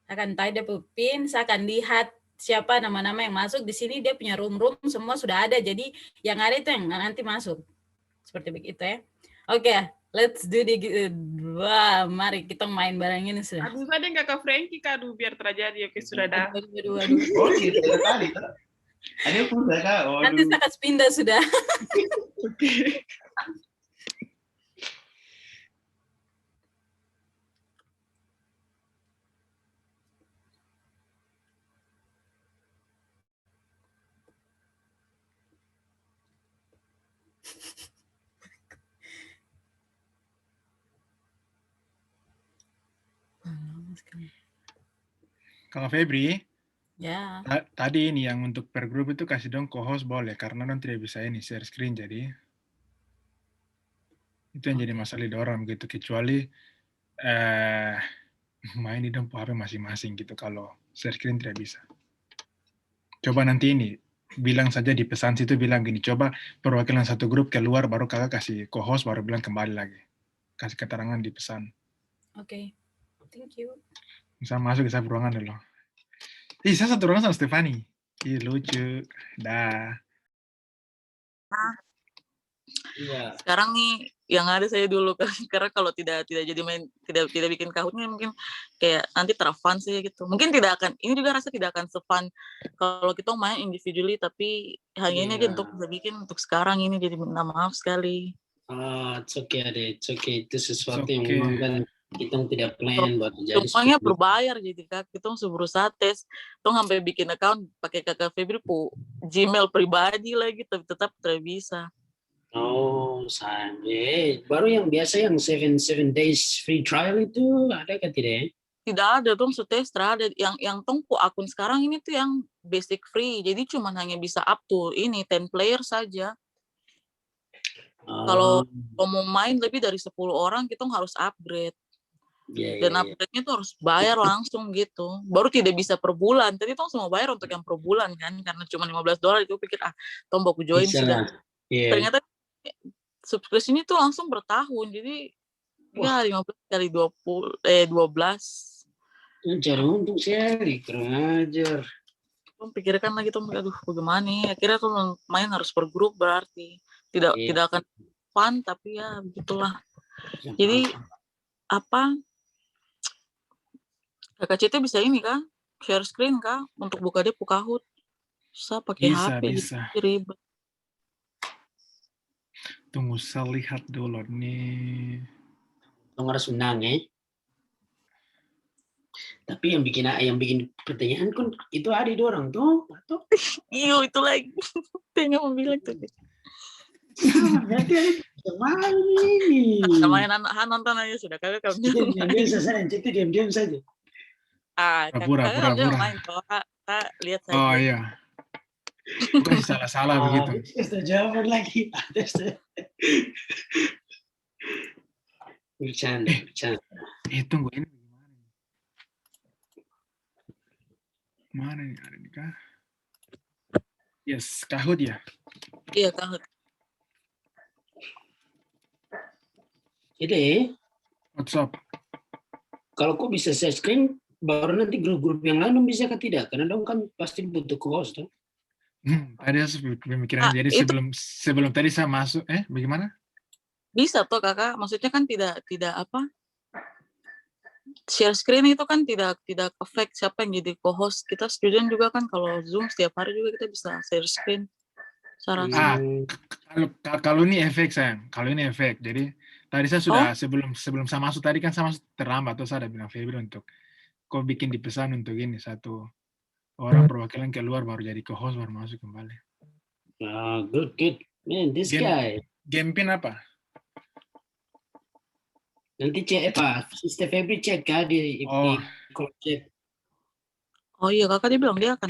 Saya akan lihat siapa nama-nama yang masuk di sini. Dia punya room semua sudah ada, jadi yang ada itu yang nanti masuk seperti begitu ya. Oke, Let's do the wah, mari kita main bareng ini sudah. Aduh, ada nggak ke Frankie, Kak? Aduh, biar terjadi. Oke, sudah dah. Aduh. Oke, sekali. Ada pun Kak. Nanti saya kasih pindah sudah. Oke. Kalau Febri, Ya. tadi ini yang untuk per grup itu kasih dong co-host boleh, karena non tidak bisa ini share screen, jadi itu yang jadi masalah di orang gitu, kecuali main di dong HP masing-masing gitu, kalau share screen tidak bisa. Coba nanti ini, bilang saja di pesan situ, bilang gini, coba perwakilan satu grup keluar, baru kakak kasih co-host, baru bilang kembali lagi. Kasih keterangan di pesan. Oke. Thank you. Bisa masuk ke saya ruangan dulu. Ih, saya satu ruangan sama Stefani. Ih, lucu. Dah. Iya. Sekarang nih yang ada saya dulu kan, karena kalau tidak jadi main, tidak bikin kahutnya mungkin kayak nanti terfun sih gitu. Mungkin tidak akan, ini juga rasa tidak akan sefun kalau kita main individually, tapi hanya ini aja untuk bisa bikin untuk sekarang ini, jadi minta maaf sekali. It's okay deh, it's okay. Itu sesuatu yang memang kan kita tidak plan buat jadi. Semuanya berbayar jadi kak, kita berusaha tes, tuh sampai bikin account pakai kakak Febri Gmail pribadi lagi, tapi tetap tidak bisa. Oh, sampai baru yang biasa yang 7 days free trial itu ada kan tidak? Tidak ada, tong tes ada yang tong akun sekarang ini tuh yang basic free, jadi cuma hanya bisa up to ini 10 player saja. Kalau mau main lebih dari 10 orang, kita harus upgrade. Dan upgrade-nya tuh harus bayar langsung gitu. Baru tidak bisa per bulan. Tadi tong semua bayar untuk yang per bulan kan, karena cuma $15 itu pikir tong baku join sudah. Ternyata subscription ini tuh langsung bertahun. Jadi ya 15 kali 12. Cari untung sekali, kurang ajar. Tong pikirkan lagi tong, aduh bagaimana nih. Akhirnya tuh main harus per grup berarti. Tidak akan fun, tapi ya begitulah. Jadi apa? Kakak Cete bisa ini kah? Share screen kah? Untuk buka dia Kahoot. Susah pakai HP. Bisa. Ribet. Tunggu saya lihat dulu nih. Tunggu harus menang ya. Tapi yang bikin pertanyaan kan itu ada di orang tuh. Iyo itu lagi. Tengah mau bilang tuh. Berarti ada ini. Main nonton aja sudah kakak kami. Diam saja, itu diam saja. Kakak main kak lihat saja. Oh iya. Bukan salah begitu. Kita jawaban lagi. Bercanda. Tunggu ini mana nih, ada nih kah? Yes, Kahoot ya? Iya, Kahoot. Jadi, what's up? Kalau kok bisa share screen, baru nanti grup-grup yang lain bisa ke tidak? Karena dong kan pasti butuh co-host tuh. Tadi saya pemikiran, jadi sebelum tadi saya masuk, bagaimana? Bisa tuh kakak, maksudnya kan tidak apa? Share screen itu kan tidak affect siapa yang jadi co-host. Kita student juga kan kalau Zoom setiap hari juga kita bisa share screen. Kalau ini efek sayang, kalau ini efek. Jadi tadi saya sudah sebelum saya masuk tadi kan saya masuk terlambat, terus saya ada bilang Febri untuk kau bikin di pesan untuk ini satu orang perwakilan keluar baru jadi co-host baru masuk kembali. Good. Man, this guy. Game pin apa? Nanti cek Sister Febri cek kah di cek. Oh iya kakak dia bilang dia akan.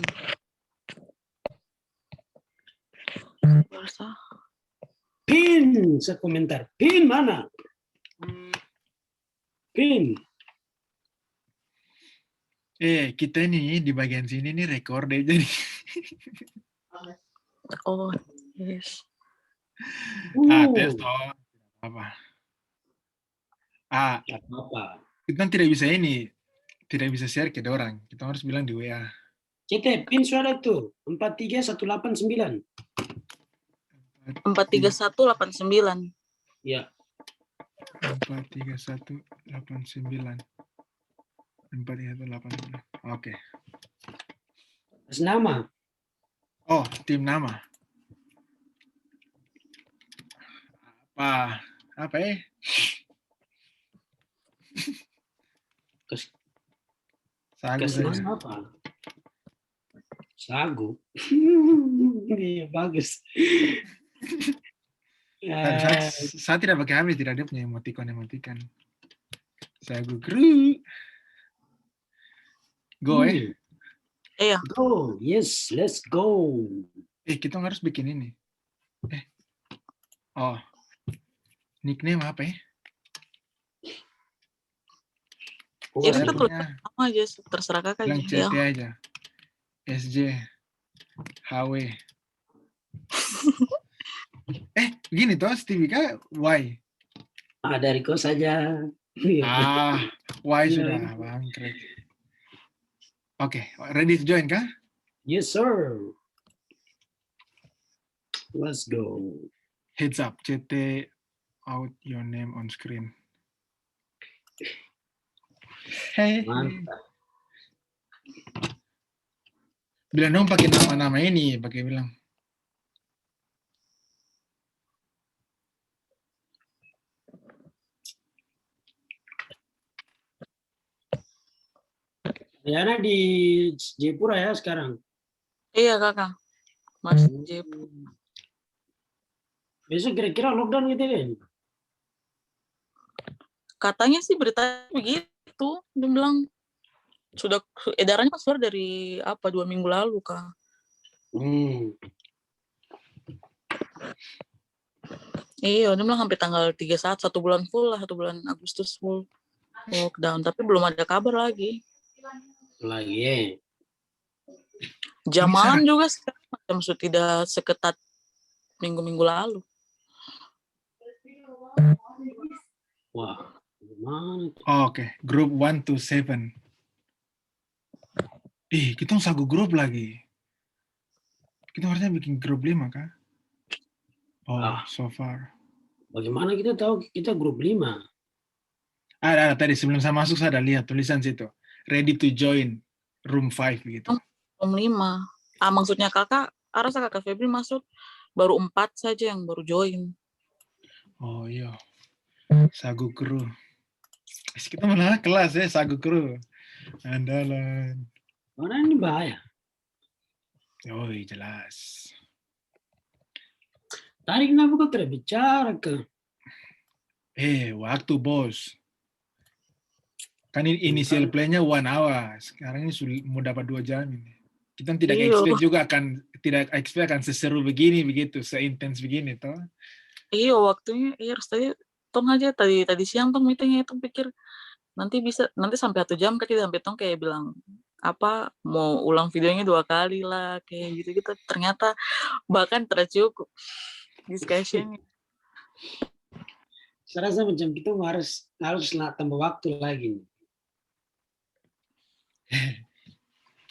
Pin, sekomentar. Pin mana? Pin. Kita nih di bagian sini nih rekor deh jadi. Oh, yes. Tes toh. Apa? Kita tidak bisa tidak bisa share ke orang. Kita harus bilang di WA. CT, pin suara tuh 43189. 43189. Ya. 43189. 43189. Oke. Terus nama. Oh, tim nama. Apa ya? Sagu Kasih saja. nama apa? Sagu. Iya, bagus. Saya tidak pakai habis, tidak ada punya emoticon. Sagu kru. Go Iya. Go, yes, let's go. Kita harus bikin ini. Oh, nickname apa ya? Itu tuh sama aja, terserah kakak bilang aja. CT aja. SJ, HW. Begini toh, Stevie Kak, Y. Dari kau saja. Y sudah, bangkrut. Oke, ready to join kah? Yes, sir. Let's go. Heads up, CT out your name on screen. Hey. Mantap. Bilang dong pakai nama-nama ini, pakai bilang. Diana di Jayapura ya sekarang? Iya kakak, masih Jayapura. Besok kira-kira lockdown gitu kan? Katanya sih beritanya begitu, dia bilang sudah edarannya kan sudah dari 2 minggu lalu kak. Iya, dia bilang sampai tanggal 31, 1 bulan full lah, 1 bulan Agustus full lockdown, tapi belum ada kabar lagi. Jam malam juga sekarang macam sudah tidak seketat minggu-minggu lalu. Wah, gimana? Oke, grup 1 to 7. Kita sagu grup lagi. Kita harusnya bikin grup 5 kah? So far. Bagaimana kita tahu kita grup 5? Ada tadi sebelum saya masuk saya ada lihat tulisan situ. Ready to join room 5 gitu. Room 5. Maksudnya kakak, rasa kakak Febri masuk baru 4 saja yang baru join. Oh iya. Sagu kru. Kita malah kelas ya, sagu kru. Andalan. Orang ini bahaya. Oh jelas. Tadi kenapa kau tidak bicara ke? Waktu bos. Kan initial play-nya 1 hour. Sekarang ini sudah mau dapat 2 jam ini. Kita tidak expect juga akan seseru begini begitu, seintens begini toh. Iya waktunya, tadi tong aja tadi siang tong meetingnya itu pikir nanti sampai 1 jam kan tidak sampai tong kayak bilang mau ulang videonya 2 kali lah kayak gitu ternyata bahkan tercukup discussion. Saya rasa macam kita harus tambah waktu lagi.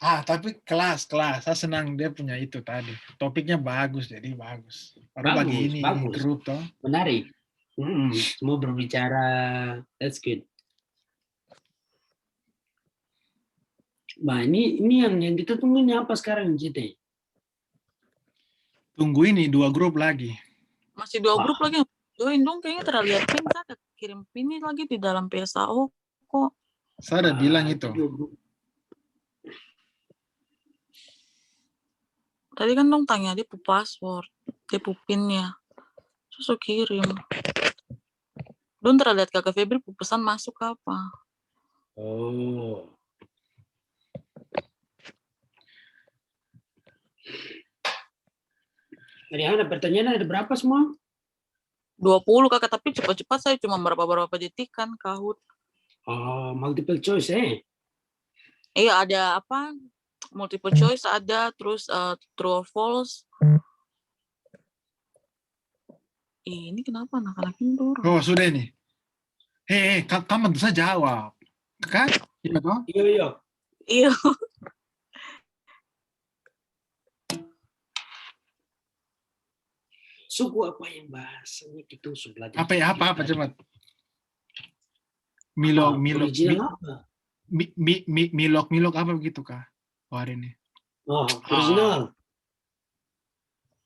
Tapi kelas saya senang dia punya itu tadi. Topiknya bagus, jadi bagus. Baru bagi ini grup toh. Menarik. Mau berbicara, that's good. Nah, ini yang kita tunggunya apa sekarang, JT? Tunggu ini 2 grup lagi. Masih 2 grup lagi yang join dong, kayaknya terlihat pin, saya kirim pin lagi di dalam PSAO kok. Saya udah bilang itu. Tadi kan dong tanya dia password, dia pinnya. Terus kirim. Don terlihat kakak Febri pesan masuk apa? Oh. Dari ada pertanyaan ada berapa semua? 20 kakak, tapi cepat-cepat saya cuma berapa detik kan kahut. Multiple choice Iya ada multiple choice ada, terus true or false. Ini kenapa anak-anak ini dorong? Oh sudah ini. Kamu bisa jawab. Kan? Iya toh? Iya. Suku apa yang bahasanya kita belajar? Apa cepat? Original apa? Milok apa begitu kah? Hari ini. Oh, original.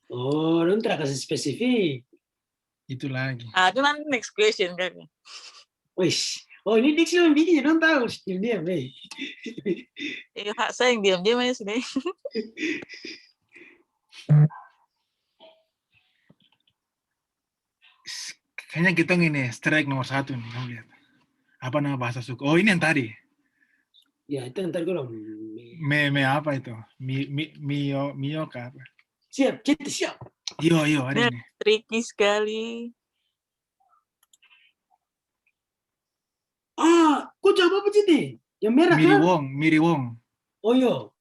Oh, lu tidak kasih spesifik. Itu lagi. Itu nanti next question kan. Wih, oh ini Diksi yang bikin, don't tahu. Diam, deh. Iya, saya yang diam-diam aja sudah. Kayaknya kita ini strike nomor 1 nih, kamu lihat. Apa nama bahasa suku? Oh, ini yang tadi. Ya, itu yang tadi gue bilang. Me apa itu? Mio kah apa? Siap, siap. Yo, ada ini. Tricky sekali. Kok jawab apa Citi? Yang merah kan? Miri Wong. Oh yo.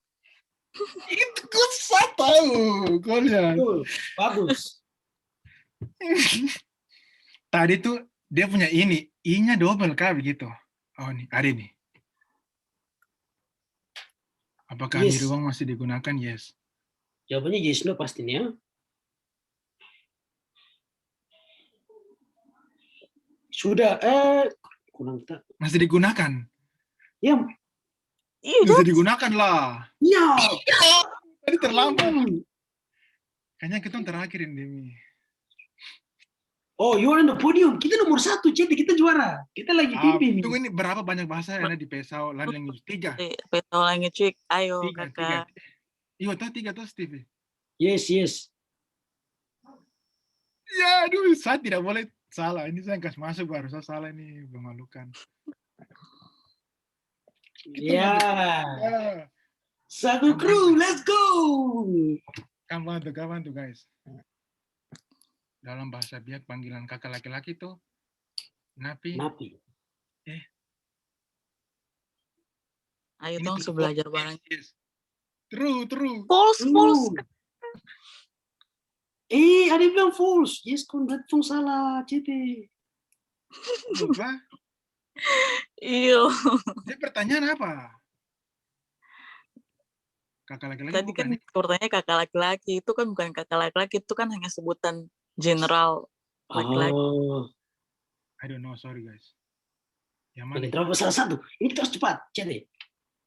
Itu gue tahu. Kau lihat. Bagus. Tadi tuh dia punya ini, I-nya double kah begitu? Oh nih, ada nih. Apakah Yes. Miri Wong masih digunakan? Yes. Jawabannya yes no pastinya. Sudah, kurang tak. Masih digunakan? Ya. Masih digunakan lah. Ya. Tadi terlambat. Kayaknya kita terakhir ini. Oh, you're on the podium. Kita nomor 1, Citi. Kita juara. Kita lagi pimpin. Tunggu ini berapa banyak bahasa yang ada di Pesau language? 3. Pesau language, ayo 3, kakak. Iya, 3 Stevie. Yes. Ya, aduh, saya tidak boleh salah. Ini saya kasih masuk baru saya salah ini, memalukan. Ya. Satu kru, let's go. Kapan tuh guys? Dalam bahasa Biak panggilan kakak laki-laki tuh Napi. Ayo dong belajar bareng. True. False. Ada yang bilang false. Yes, kon berarti salah, Citi. Apa? Iyo. Ini pertanyaan apa? Kakak laki-laki Tadi bukan? kan pertanyaannya kakak laki-laki. Itu kan bukan kakak laki-laki. Itu kan hanya sebutan general laki-laki. Oh. I don't know, sorry guys. Yang Oke, mana? terlalu salah satu. Ini terus cepat, Citi.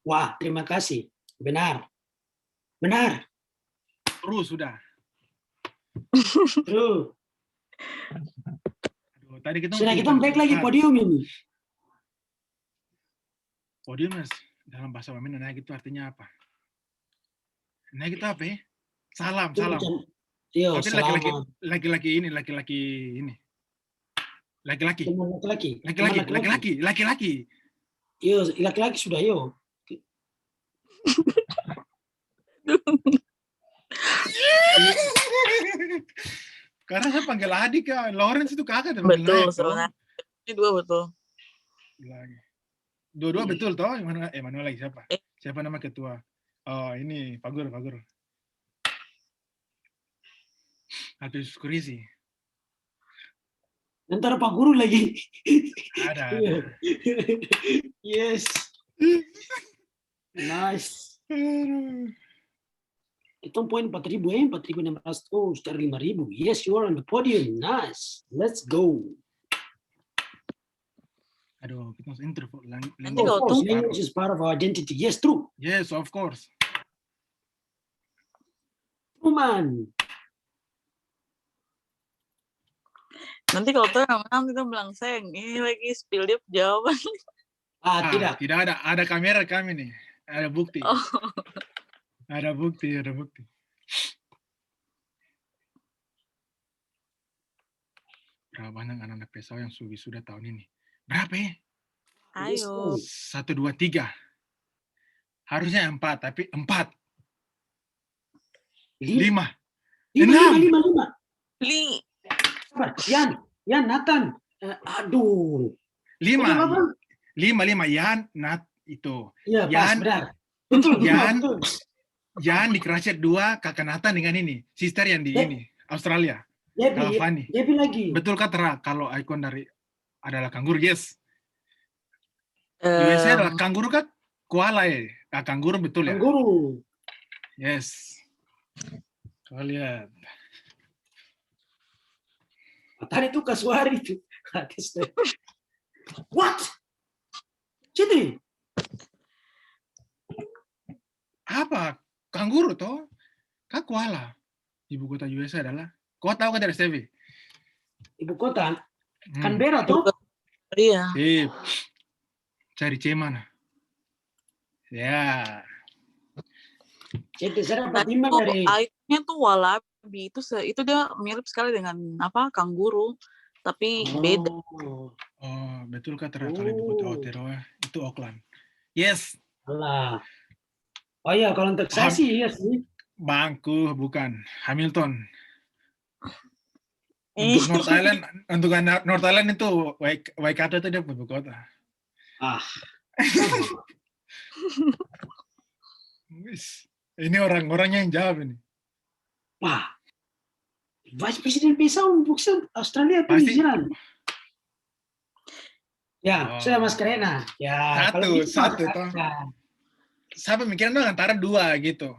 Wah, terima kasih. Benar. Terus sudah. True. Aduh, tadi kita Sudah kita back lagi podium ini. Podium mas dalam bahasa Wamen naik itu artinya apa? Naik itu apa ya? Salam. Iya, Tapi laki-laki ini. Laki-laki. Iya, laki-laki sudah yo. Karena saya panggil adik kan, Lawrence itu kakak. Betul, soalnya ini 2 betul. Dua betul toh? Mana lagi siapa? Siapa nama ketua? Oh ini Fagur. Habis Kurizi. Ntar Pak Guru lagi. Ada. Yes. Nice. Kita poin 4.000 4.600. Oh, sekitar 5.000. Yes, you are on the podium. Nice. Let's go. Aduh, kita harus intro. Language is part of our identity. Yes, true. Yes, of course. True, man. Nanti kalau tuh menang kita bilang sayang ini lagi spill dia jawaban. Tidak. Tidak ada. Ada kamera kami nih. Ada bukti. Oh. Ada bukti. Berapa banyak anak-anak Pesau yang sudah tahun ini? Berapa ya? Ayo. 1, 2, 3. Harusnya 4, tapi 4. 5. 5. Yan, Nathan. Aduh. 5. Yan, Nat itu. Iya, Yan, benar. Betul. Yan di Crushed 2, kakak Nathan dengan ini. Sister yang di ini, Australia. Fanny. Debbie lagi. Betul kata kalau ikon dari adalah kanguru, yes. USA adalah kanguru kan? Koala ya? Kanguru betul ya? Kanguru. Yes. Kau lihat. Tadi tuh Kasuari tuh. What? Citri. Apa? Kanguru toh? Kak koala. Ibu kota USA adalah. Kau tahu kan dari Stevie? Ibu kota? Canberra toh? Iya. Sip. Cari C mana? Ya. Citri, saya dapat timbang dari... Airnya tuh wallaby. Itu dia mirip sekali dengan apa kanguru. Tapi beda. Oh, betul Kak Tera. Kalau ibu kota Aotearoa itu Auckland. Yes. Alah. Oh iya, kalau untuk saya sih, iya sih. Bangku, bukan. Hamilton. Untuk North Island itu Waikato itu dia ibu kota. Ini orang-orangnya yang jawab ini. Wah. Vice President bisa bukan Australia atau New Zealand? Ya, sudah Mas Karena. Ya, satu toh. Saya pemikiran dong antara dua gitu.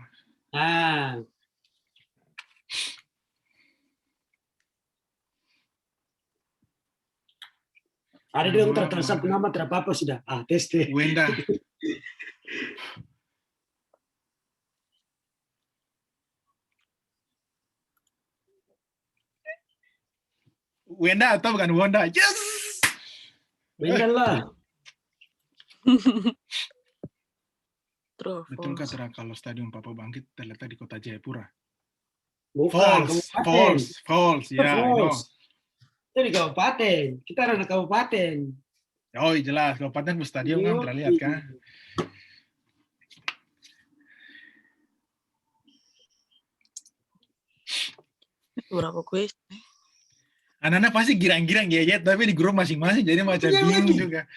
Ada dong satu nama terapa sudah. Tes deh. Wenda. Wenda atau bukan Wanda? Yes. Wenda lah. Betul Kak, kalau Stadion Papua Bangkit terletak di kota Jayapura? False. Ya, itu di kabupaten. Kita ada kabupaten. Oh, jelas. Kabupaten stadion kan terlihat kan? Berapa kuis? Anak-anak pasti girang-girang ya, tapi di grup masing-masing jadi macam bingung juga.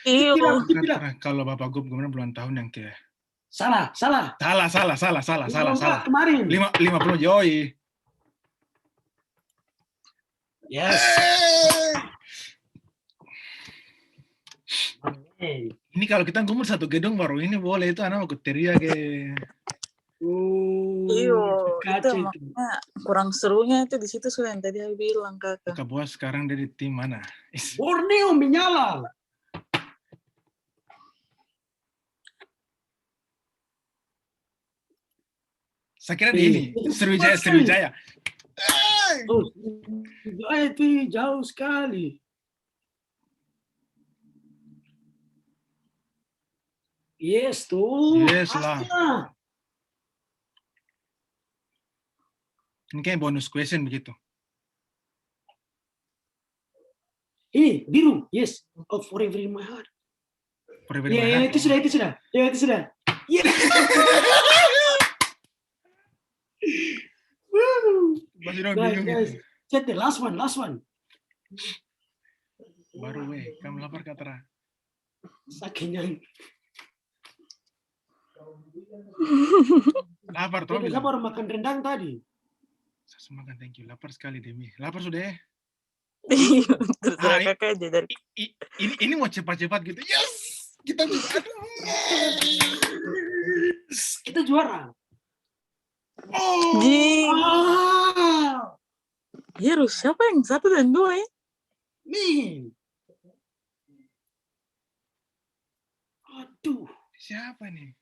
Kalau Bapak Gub kemarin bulan tahun yang ke Salah. Kemarin. 50 Joy. Yes. Ini kalau kita ngumur satu gedung baru ini boleh itu anak aku teriak ke. Iyo, itu makanya kurang serunya itu di situ sudah yang tadi aku bilang Kakak. Kak Bos sekarang dari tim mana? Borneo menyala. Saya kira di ini Sriwijaya. Itu jauh sekali. Yes tuh. Yes lah. Ini kayak bonus question begitu. Ini biru, yes. Oh, forever in my heart. Forever in my heart. Itu sudah. Yeah. Masih dong bingung gitu. Chat the last one. Baru kamu lapar Kak Tera. Sakinya. Lapar toh. Saya baru makan rendang tadi. Saya makan, thank you. Lapar sekali Demi. Lapar sudah ya? Ini mau cepat-cepat gitu. Yes! Kita juga. Kita juara. Hirus, siapa yang 1 dan 2 ya? Nih. Aduh. Siapa nih?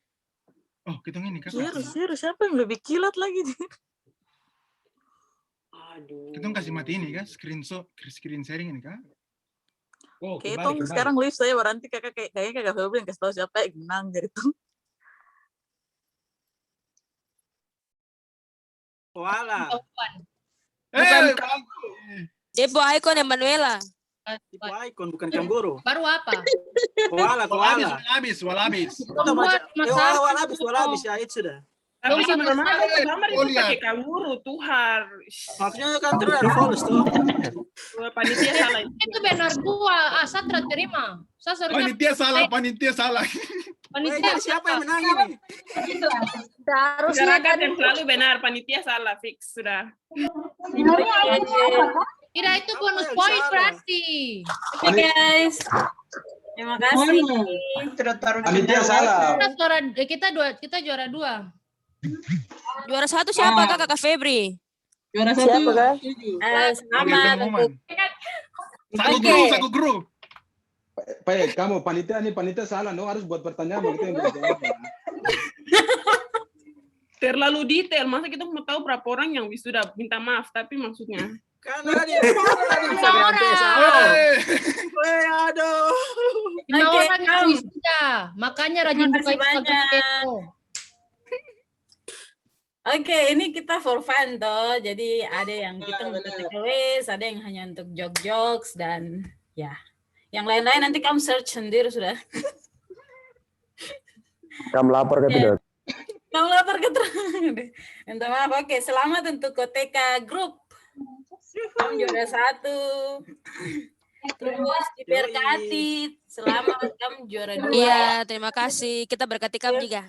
Oh, kita ini Kak. Hirus, siapa yang lebih kilat lagi? Aduh. Kita kasih mati ini kan, screen sharing ini kan. Kayak itu sekarang live saya berarti kayaknya Kakak Febri yang kasih tahu siapa yang menang dari itu. Koala. Depo Icon Emanuela. Depo Icon bukan kanguru. Baru apa? Koala. Walabis. Walabis ya itu sudah. Tapi sebenarnya itu pakai kanguru, Tuhar. Maksudnya kan terus false tuh. Panitia salah. Itu benar 2. Saya terima. Panitia salah. Panitia siapa yang menang ini? Masyarakat yang selalu benar, panitia salah, fix sudah. Tidak, itu bonus poin berarti. Oke guys. Terima kasih. Panitia salah. Kita juara 2. Juara 1 siapa Kakak Febri? Juara 1 siapa Kak? Selamat. Satu grup. Pak, kamu panitia salah dong, harus buat pertanyaan begitu yang dijawab. Terlalu detail, masa kita mau tahu berapa orang yang sudah minta maaf, tapi maksudnya. Karena dia Instagram aduh. 5 orang yang wisuda, makanya rajin buka Instagram Keto. Oke, ini kita for fun toh. Jadi ada yang kita untuk takeaways, ada yang hanya untuk jokes dan ya. Yang lain-lain nanti kamu search sendiri sudah. Kamu lapar ke tidak? Kamu lapar ke minta maaf. Oke, selamat untuk Koteka Group. Kamu juara 1. Terus diberkati. Selamat kamu juara 2. Iya, terima kasih. Kita berkati kamu juga.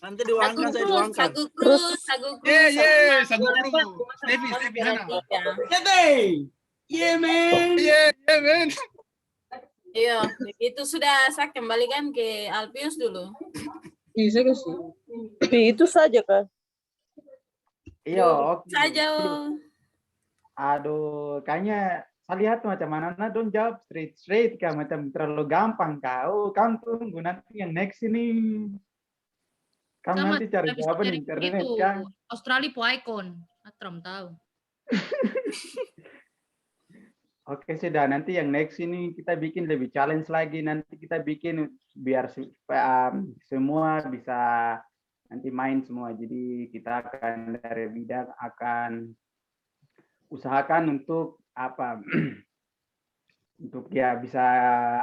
Nanti doangkan, saya doangkan. Sagu Cruz. Sagu Cruz. Stevie, Yeah, man. Iya, itu sudah saya kembalikan ke Alpius dulu. Bisa ke sih. Itu saja kan? Iya, oke. Saja. Aduh, kayaknya saya lihat macam mana dong jawab straight kah, macam terlalu gampang kau. Kamu tunggu nanti yang next ini. Kamu Sama, nanti cari habis jawaban dari internet itu, kan. Australia po icon. Atram tahu. Oke, sudah. Nanti yang next ini kita bikin lebih challenge lagi. Nanti kita bikin biar semua bisa nanti main semua. Jadi kita akan dari bidang akan usahakan untuk apa? Untuk ya bisa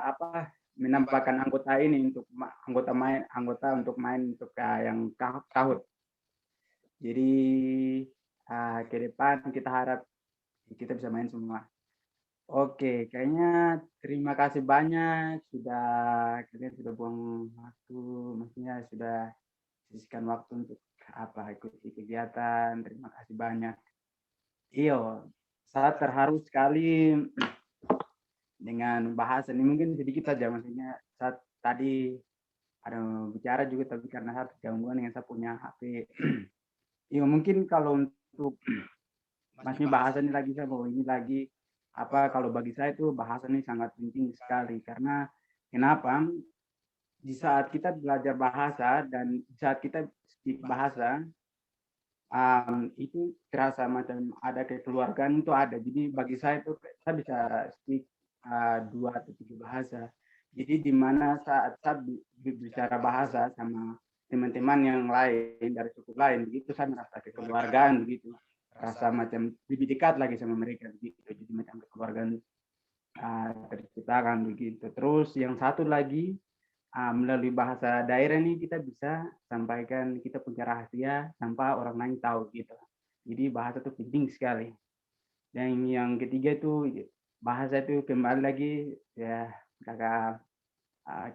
apa? Menampakkan anggota ini untuk anggota untuk main untuk yang kahut. Jadi ke depan kita harap kita bisa main semua. Oke, kayaknya terima kasih banyak kalian sudah buang waktu, maksudnya sudah sisihkan waktu untuk apa ikuti kegiatan. Terima kasih banyak. Iyo, saya terharu sekali dengan bahasa ini, mungkin sedikit saja, maksudnya saat tadi ada bicara juga, tapi karena saya tergangguan dengan saya punya HP. Iyo, mungkin kalau untuk maksudnya bahasa ini lagi saya mau ini lagi. Apa kalau bagi saya itu bahasa ini sangat penting sekali, karena kenapa di saat kita belajar bahasa dan di saat kita speak bahasa itu terasa macam ada kekeluargaan itu ada. Jadi bagi saya itu saya bisa speak 2 atau 3 bahasa. Jadi di mana saat saya bicara bahasa sama teman-teman yang lain dari suku lain, begitu saya merasa kekeluargaan begitu. Rasa macam lebih dekat lagi sama mereka begitu, jadi macam kekeluargaan terciptakan begitu. Terus yang satu lagi melalui bahasa daerah ini kita bisa sampaikan kita punya rahasia tanpa orang lain tahu gitu. Jadi bahasa itu penting sekali. Dan yang ketiga itu bahasa itu kembali lagi ya kakak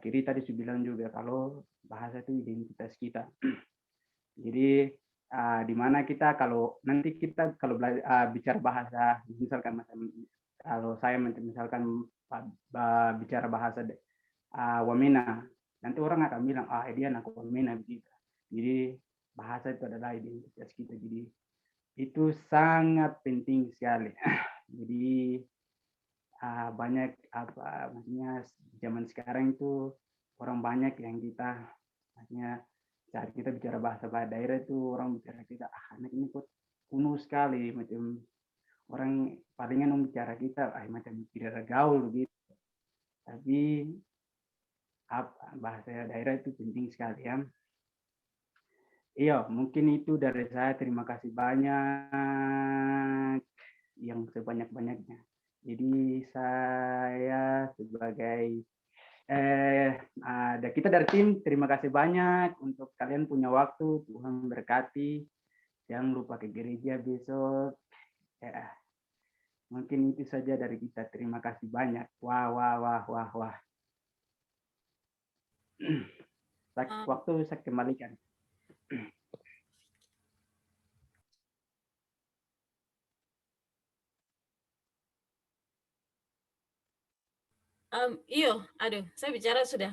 Kiri tadi sudah bilang juga kalau bahasa itu identitas kita. Jadi di mana kita kalau nanti kita kalau bicara bahasa, misalkan kalau saya misalkan bicara bahasa Wamena, nanti orang akan bilang dia anak Wamena begitu. Jadi bahasa itu adalah identitas kita. Jadi itu sangat penting sekali. Jadi banyak apa maksudnya zaman sekarang itu orang banyak yang kita maksudnya saat kita bicara bahasa daerah itu orang bicara kita anak ini kok kuno sekali, macam orang palingan bicara kita macam tidak gaul gitu. Tapi bahasa daerah itu penting sekali ya. Iya, mungkin itu dari saya. Terima kasih banyak yang sebanyak-banyaknya. Jadi saya sebagai kita dari tim terima kasih banyak untuk kalian punya waktu. Tuhan berkati. Jangan lupa ke gereja besok. Ya, mungkin itu saja dari kita. Terima kasih banyak. Wah. Waktu saya kembalikan. Iyo, aduh, saya bicara sudah.